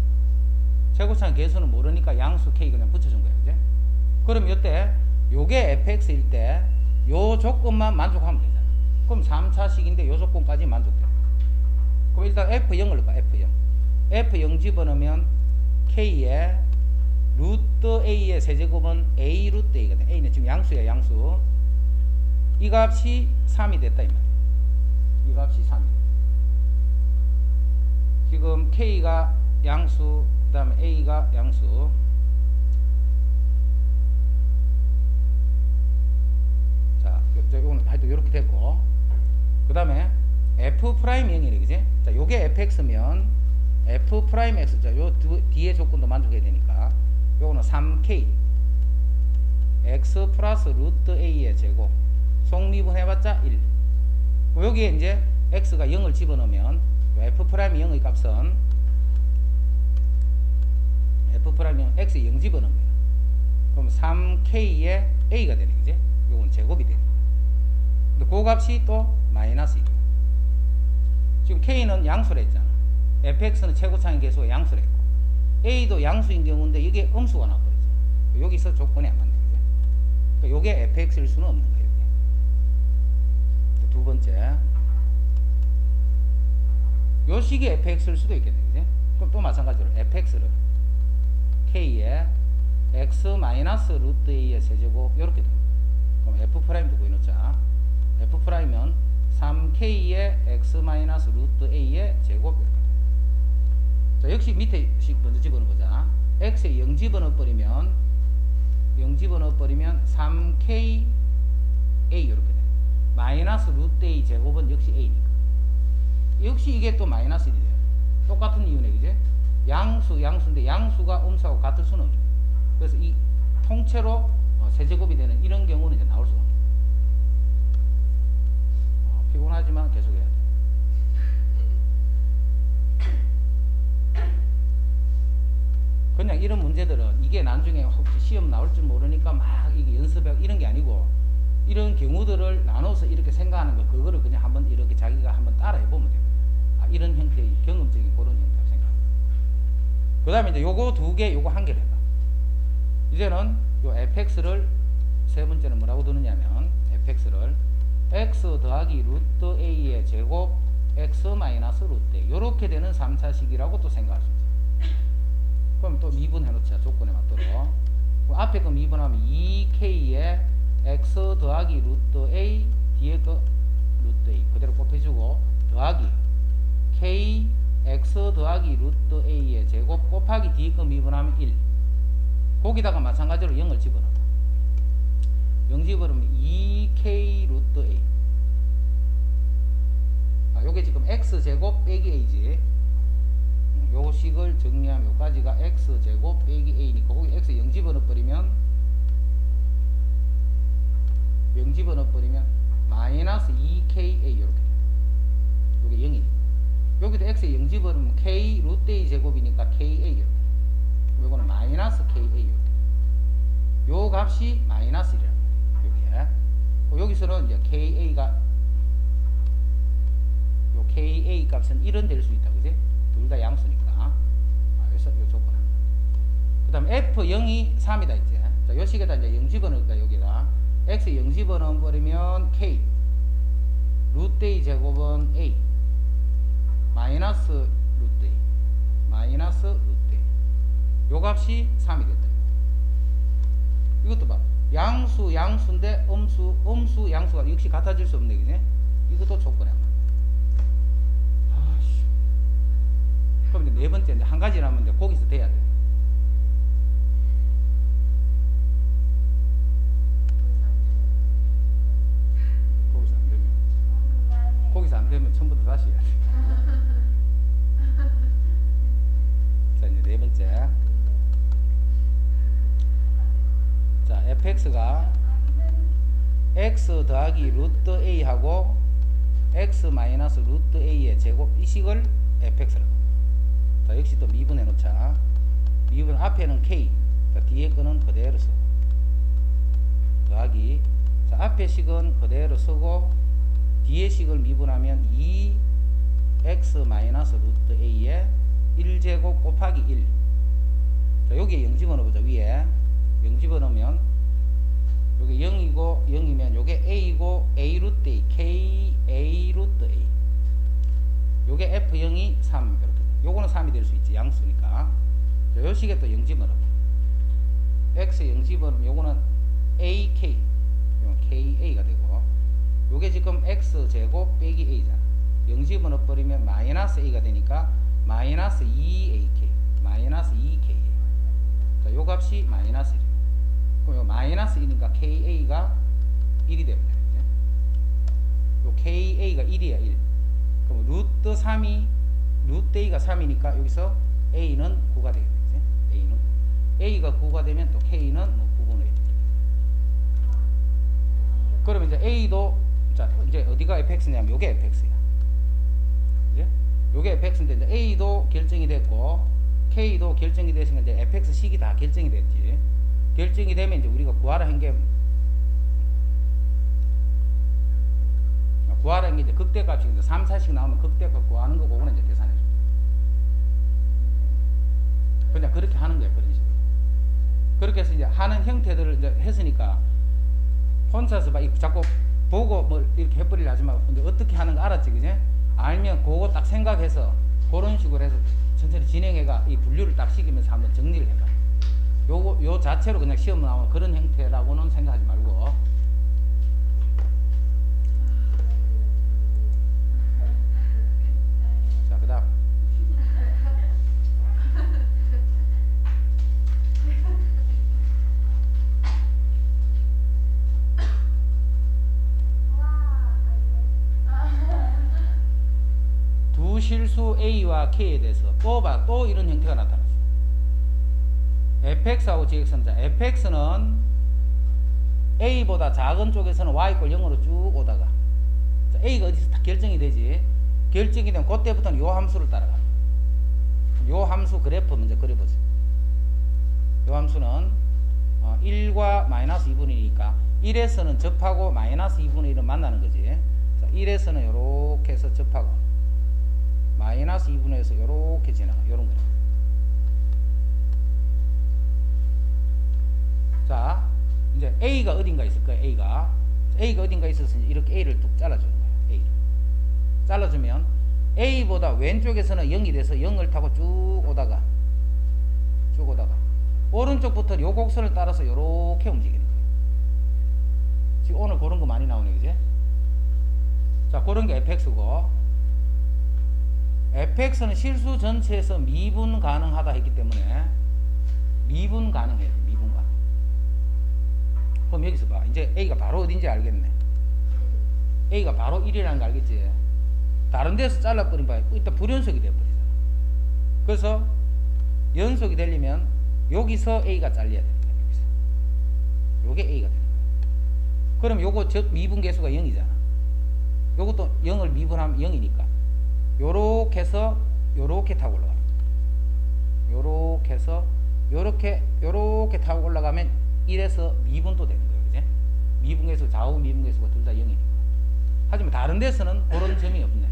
제곱상 개수는 모르니까 양수 k 그냥 붙여준 거예요. 그지? 그럼 이때 요게 fx일 때 요 조건만 만족하면 되잖아. 그럼 3차식인데 요 조건까지 만족돼. 그럼 일단 f0을 봐. f0 집어넣으면 k의 루트 a의 세제곱은 a 루트 a거든. a는 지금 양수야. 양수. 이 값이 3이 됐다 이 말이야. 이 값이 3이. 지금 k가 양수, 그 다음에 a가 양수. 자, 요거는 하여튼 요렇게 됐고, 그 다음에 f'0이래, 그지? 자, 요게 fx면 f'(x), 자, 요 뒤에 조건도 만족해야 되니까 요거는 3k x 플러스 루트 a의 제곱 속미분 해봤자 1. 여기에 이제 x가 0을 집어넣으면 f'0의 값은 f'0 x에 0 집어넣은 거예요. 3K의 A가 되네, 그지? 요건 제곱이 되네. 근데 그 값이 또 마이너스 1이에요. 지금 K는 양수라 했잖아. fx는 최고차인 계수가 양수라 했고 A도 양수인 경우인데 이게 음수가 나와버리죠. 여기서 조건이 안 맞네. 그죠? 그러니까 요게 fx일 수는 없는 거예요. 두 번째, 요 식이 fx일 수도 있겠네. 그지? 그럼 또 마찬가지로 fx를 k에 x 마이너스 루트 a의 세제곱 이렇게 됩니다. 그럼 f'도 구해놓자. f'은 3k의 x 마이너스 루트 a의 제곱 이렇게 됩니다. 자, 역시 밑에 식 먼저 집어넣어보자. x에 0 집어넣어버리면 3k a 이렇게 돼. 마이너스 루트 a 제곱은 역시 a니까. 역시 이게 또 마이너스 1이 돼요. 똑같은 이유네, 그지? 양수인데 양수가 음수하고 같을 수는 없네. 그래서 이 통째로 세제곱이 되는 이런 경우는 이제 나올 수가 없네. 피곤하지만 계속해야 돼. 그냥 이런 문제들은 이게 나중에 혹시 시험 나올 줄 모르니까 막 이게 연습하고 이런 게 아니고 이런 경우들을 나눠서 이렇게 생각하는 거 그거를 그냥 한번 이렇게 자기가 한번 따라 해보면 되거든요. 아, 이런 형태의 경험적인 그런 형태라고 생각합니다. 그 다음에 이제 요거 두 개, 요거 한 개를 해봐. 이제는 요 fx를 세 번째는 뭐라고 두느냐면 fx를 x 더하기 루트 a의 제곱 x 마이너스 루트 a 요렇게 되는 3차식이라고 또 생각할 수 있어요. 그럼 또 미분해 놓자. 조건에 맞도록. 앞에 거 미분하면 2k의 x 더하기 루트 a 뒤에 거 루트 a 그대로 곱해주고 더하기 k x 더하기 루트 a의 제곱 곱하기 뒤에 거 미분하면 1. 거기다가 마찬가지로 0을 집어넣어. 0 집어넣으면 2k 루트 a. 요게 지금 x 제곱 빼기 a지. 요 식을 정리하면 요까지가 x 제곱 빼기 a니까 거기 x 0 집어넣어버리면 마이너스 2ka 이렇게 돼요. 요게 0이니까 여기도 x에 0 집어넣으면 k 루트 a 제곱이니까 ka 이렇게 돼요. 요거는 마이너스 ka 이렇게 돼요. 요 값이 마이너스 1이라는 거예요. 여기서는 이제 ka가 요 ka 값은 1은 될 수 있다. 그지? 둘 다 양수니까. 그래서 요 조건. 그 다음 f0이 3이다 했지. 자, 요 식에다 이제 0 집어넣을까, 여기다. x 0 집어넣어버리면 k. 루트 a 제곱은 a. 마이너스 루트 a. 마이너스 루트 a. 요 값이 3이 됐다. 이것도 봐. 양수인데 음수, 양수가 역시 같아질 수 없네. 그지? 이것도 조건이야. 그럼 이제 네 번째, 이제 한 가지 남았는데 거기서 돼야 돼. 거기서 안 되면 처음부터 다시 해야 돼. 자, 이제 네 번째. 자, fx가 x 더하기 루트 a하고 x 마이너스 루트 a의 제곱 이 식을 fx라고. 자, 역시 또 미분해 놓자. 미분 앞에는 k, 자, 뒤에 거는 그대로 쓰고 더하기. 자, 앞에 식은 그대로 쓰고 뒤에 식을 미분하면 2x 마이너스 루트 a의 1제곱 곱하기 1. 자, 여기에 0 집어넣어보자. 위에 0 집어넣으면 여기 0이고 0이면 요게 a이고 a 루트 a k a 루트 a 요게 f0이 3 이렇게. 요거는 3이 될 수 있지. 양수니까. 자, 요 식에 또 0 집어넣어. x에 0 집어넣으면 요거는 ak 요건 ka가 되고 요게 지금 x 제곱 빼기 a잖아. 0 집어넣어버리면 마이너스 a가 되니까 마이너스 2ak 마이너스 2k. 자, 요 값이 마이너스 1. 그럼 요 마이너스 1이니까 ka가 1이 됩니다. 요 ka가 1이야 1. 그럼 루트 3이 루트 a가 3이니까 여기서 a는 9가 되겠지. a는 a가 9가 되면 또 k는 뭐 9분의 1. 그러면 이제 a도 자 이제 어디가 fx냐면 요게 fx야. 그지? 요게 fx인데 이제 a도 결정이 됐고 k도 결정이 됐으니까 이제 fx 식이 다 결정이 됐지. 결정이 되면 이제 우리가 구하라 한 게 구하라는 게 이제 극대값이 이제 3, 4씩 나오면 극대값 구하는 거고 그거는 이제 계산해 줘. 그냥 그렇게 하는 거야. 그런 식으로. 그렇게 해서 이제 하는 형태들을 이제 했으니까 혼자서 막 자꾸 보고 뭐 이렇게 해버리려 하지 말고 이제 어떻게 하는 거 알았지, 그지? 알면 그거 딱 생각해서 그런 식으로 해서 천천히 진행해가 이 분류를 딱 시키면서 한번 정리를 해봐. 요 자체로 그냥 시험 나오는 그런 형태라고는 생각하지 말고. 자, 그 다음. 두 실수 A와 K에 대해서 또 이런 형태가 나타났어. fx하고 gx는 fx는 A보다 작은 쪽에서는 y = 0으로 쭉 오다가 자, A가 어디서 다 결정이 되지. 결정이 되면 그때부터는 요 함수를 따라가. 요 함수 그래프 먼저 그려보자. 요 함수는 1과 마이너스 2분의 1이니까 1에서는 접하고 마이너스 2분의 1은 만나는 거지. 자, 1에서는 요렇게 해서 접하고 마이너스 2분의 1에서 요렇게 지나가. 요런 거야. 자, 이제 A가 어딘가 있을 거야. A가 어딘가 있어서 이렇게 A를 뚝 잘라주는 거야. A를 잘라주면 A보다 왼쪽에서는 0이 돼서 0을 타고 쭉 오다가 오른쪽부터 요 곡선을 따라서 요렇게 움직이는 거예요. 지금 오늘 그런 거 많이 나오네, 그지? 자, 그런 게 fx고, fx는 실수 전체에서 미분 가능하다 했기 때문에 미분 가능해야 돼. 미분 가능. 그럼 여기서 봐. 이제 A가 바로 어딘지 알겠네. A가 바로 1이라는 거 알겠지? 다른 데서 잘라버린 바에 일단 불연속이 되어버리잖아. 그래서 연속이 되려면 여기서 A가 잘려야 되는 거야. 여기서. 요게 A가 되는 거야. 그럼 요거 즉 미분 계수가 0이잖아. 요것도 0을 미분하면 0이니까 요렇게 해서 요렇게 타고 올라가는 거야. 요렇게 해서 요렇게 타고 올라가면 1에서 미분도 되는 거예요. 그지? 미분계수, 좌우 미분계수가 둘 다 0이니까. 하지만 다른 데서는 그런 점이 없네.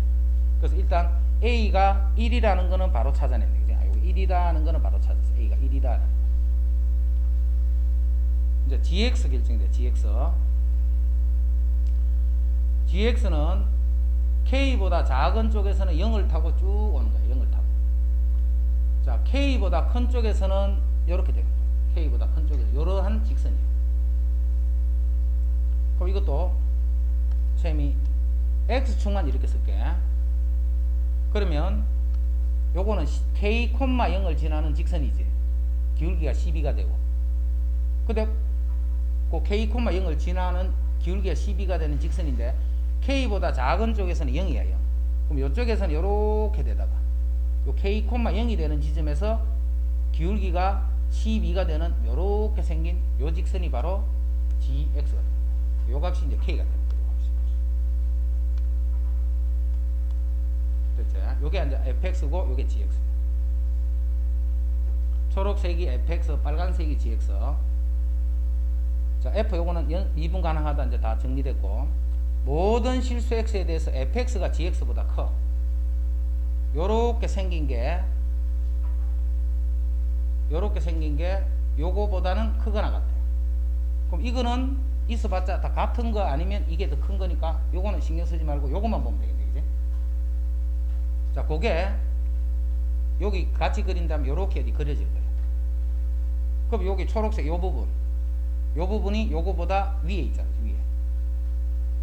그래서 일단 A가 1이라는 거는 바로 찾아냈네. 그지? 여기 1이라는 거는 바로 찾았어. A가 1이다. 이제 GX 결정돼. GX는 K보다 작은 쪽에서는 0을 타고 쭉 오는 거예요. 0을 타고. 자, K보다 큰 쪽에서는 이렇게 되는 거예요. K보다 큰 쪽에서 이러한 직선이에요. 그럼 이것도 쌤이 X축만 이렇게 쓸게. 그러면 요거는 K, 0을 지나는 직선이지. 기울기가 12가 되고. 근데 그 K, 0을 지나는 기울기가 12가 되는 직선인데 K보다 작은 쪽에서는 0이야. 0. 그럼 이쪽에서는 이렇게 되다가 요 K, 0이 되는 지점에서 기울기가 12가 되는 요렇게 생긴 요 직선이 바로 GX가 됩니다. 요 값이 이제 K가 됩니다. 됐죠? 요게 이제 fx고 요게 gx. 초록색이 fx, 빨간색이 gx. 자, f 요거는 미분 가능하다 이제 다 정리됐고, 모든 실수 x에 대해서 fx가 gx보다 커. 요렇게 생긴 게 요거보다는 크거나 같아요. 그럼 이거는 있어봤자 다 같은 거 아니면 이게 더 큰 거니까 요거는 신경 쓰지 말고 요것만 보면 되겠네. 그지? 자, 그게 여기 같이 그린다면 요렇게 그려질 거예요. 그럼 여기 초록색 요 부분이 요거보다 위에 있잖아요. 위에.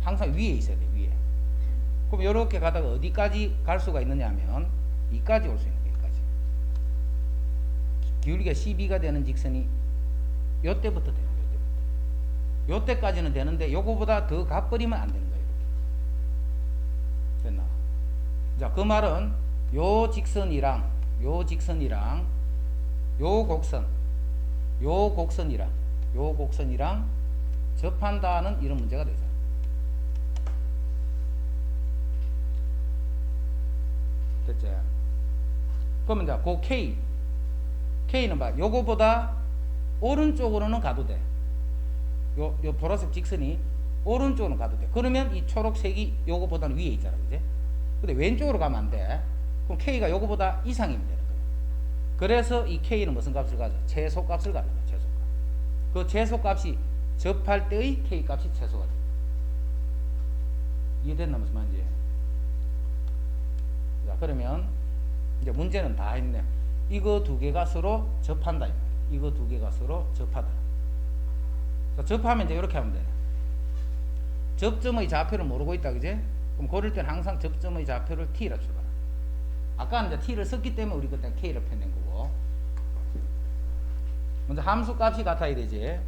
항상 위에 있어야 돼. 위에. 그럼 요렇게 가다가 어디까지 갈 수가 있느냐 하면 이까지 올 수 있는 거예요. 여기까지. 기울기가 12가 되는 직선이 요때부터 돼요. 요때까지는 되는데 요거보다 더 가버리면 안 되는 거예요. 이렇게. 됐나? 자, 그 말은 요 직선이랑 요 곡선이랑 접한다는 이런 문제가 되죠. 됐지? 그러면 이제 그 K는 봐. 요거보다 오른쪽으로는 가도 돼. 요 보라색 직선이 오른쪽으로 가도 돼. 그러면 이 초록색이 요거보다는 위에 있잖아, 그지? 근데 왼쪽으로 가면 안 돼. 그럼 K가 요거보다 이상이면 되는 거예요. 그래서 이 K는 무슨 값을 가져? 최소값을 갖는 거야, 최소값. 그 최소값이 접할 때의 K값이 최소가 돼. 이해됐나 무슨 말인지? 자, 그러면 이제 문제는 다 했네. 이거 두 개가 서로 접한다. 이거 두 개가 서로 접하다. 자, 접하면 이제 이렇게 하면 돼. 접점의 좌표를 모르고 있다, 그지? 그럼 고를 때는 항상 접점의 좌표를 T라 출발하. 아까는 이제 T를 썼기 때문에 우리 그때 K를 펴낸 거고. 먼저 함수 값이 같아야 되지.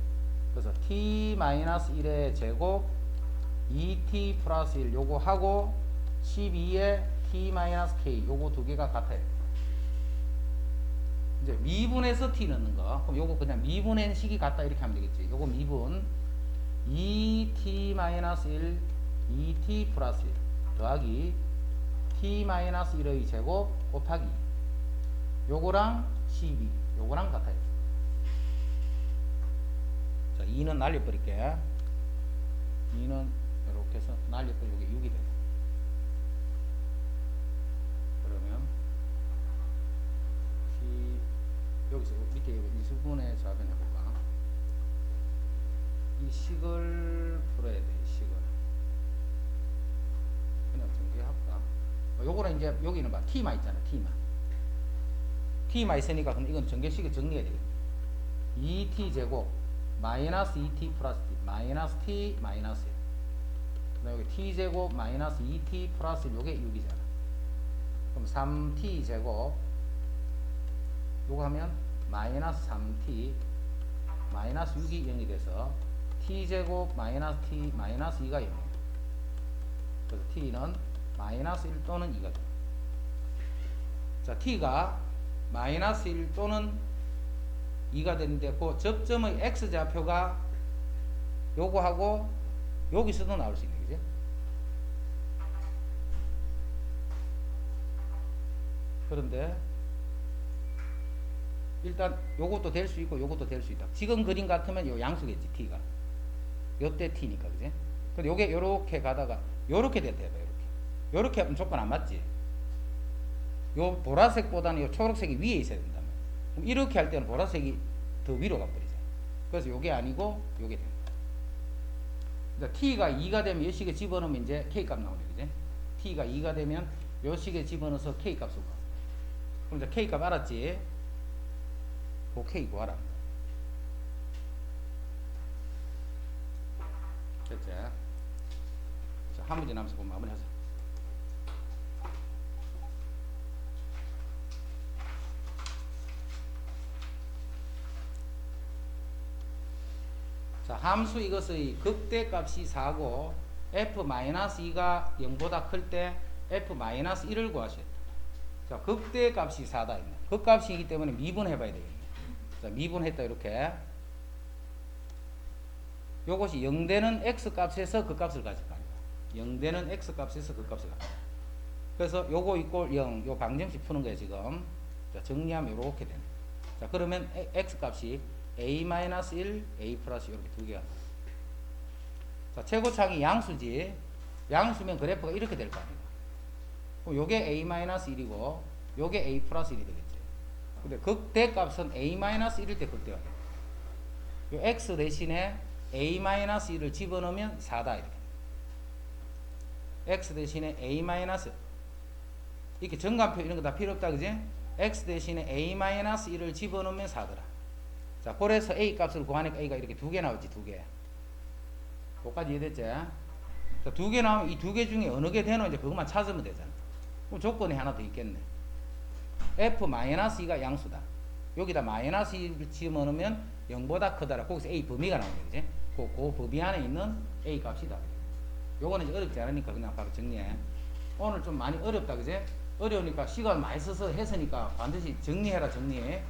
그래서 T-1의 제곱 2T 플러스 1 요거 하고 12에 T-K 요거 두 개가 같아요. 이제 미분해서 T 넣는 거. 그럼 요거 그냥 미분의 식이 같다 이렇게 하면 되겠지. 요거 미분 2T-1 2T 플러스 1 더하기 T-1의 제곱 곱하기 요거랑 12 요거랑 같아요. 자, 2는 날려버릴게. 2는 이렇게 해서 날려버리고 이게 6이 돼요. 그러면 여기서 밑에 미수분의 좌변 해볼까? 이 식을 풀어야 돼. 이 식을 그냥 전개할까? 요거는 이제 여기는 봐 t만 있잖아. t만 있으니까 그럼 이건 전개식을 정리해야 되겠네. 2t 제곱 마이너스 2t 플러스 t 마이너스 t 마이너스 1 그다음 여기 t 제곱 마이너스 2t 플러스 1 요게 6이잖아. 그럼 3t 제곱 요거 하면 마이너스 3t 마이너스 6이 0이 돼서 t제곱 마이너스 t 마이너스 2가 0이에요. 그래서 t는 마이너스 1 또는 2가 돼요. 자, t가 마이너스 1 또는 2가 되는데 그 접점의 x좌표가 요거하고 여기서도 나올 수 있는 거지. 그런데 일단 요것도 될 수 있고 요것도 될 수 있다. 지금 그림 같으면 요 양수겠지. t가 요때 t니까 그지. 근데 요게 요렇게 가다가 요렇게 됐다 해봐. 요렇게 하면 조건 안 맞지. 요 보라색보다는 요 초록색이 위에 있어야 된다. 그럼 이렇게 할 때는 보라색이 더 위로 가버리죠. 그래서 요게 아니고 요게 됩니다. 그러니까 t가 2가 되면 이 식에 집어넣으면 이제 k값 나오네, 그지? t가 2가 되면 요 식에 집어넣어서 k값을 구하. 그럼 이제 k값 알았지? 그 k 구하라. 됐지? 자, 한 문제 남아서 그럼 마무리하자. 자, 함수 이것의 극대값이 4고 f-2가 0보다 클 때 f-1을 구하셔야 돼요. 자, 극대값이 4다. 극값이기 때문에 미분해봐야 되겠네. 자, 미분했다 이렇게. 요것이 0되는 x값에서 그 값을 가질 거 아니야. 0되는 x값에서 그 값을 가질 거야. 그래서 요거 이꼴 0, 요 방정식 푸는 거예요 지금. 자, 정리하면 요렇게 되네. 자, 그러면 x값이 a-1, a 플러스 이렇게 두 개가. 자, 최고차항이 양수지. 양수면 그래프가 이렇게 될 거 아닙니까? 그럼 요게 a-1이고 요게 a 플러스 1이 되겠지. 근데 극대값은 a-1일 때 극대가 돼. 요 x 대신에 a-1을 집어넣으면 4다 이렇게. x 대신에 a- 이렇게 정관표 이런 거 다 필요 없다, 그지? x 대신에 a-1을 집어넣으면 4더라. 자, 그래서 a 값을 구하니까 a가 이렇게 두 개 나오지, 두 개. 그거까지 이해됐지? 자, 두 개 나오면 이 두 개 중에 어느 게 되노 이제 그것만 찾으면 되잖아. 그럼 조건이 하나 더 있겠네. f-2가 양수다. 여기다 마이너스 1을 집어넣으면 0보다 크다라. 거기서 a 범위가 나오는 거지. 그 범위 안에 있는 a 값이다. 요거는 이제 어렵지 않으니까 그냥 바로 정리해. 오늘 좀 많이 어렵다, 그지? 어려우니까 시간 많이 써서 했으니까 반드시 정리해라, 정리해.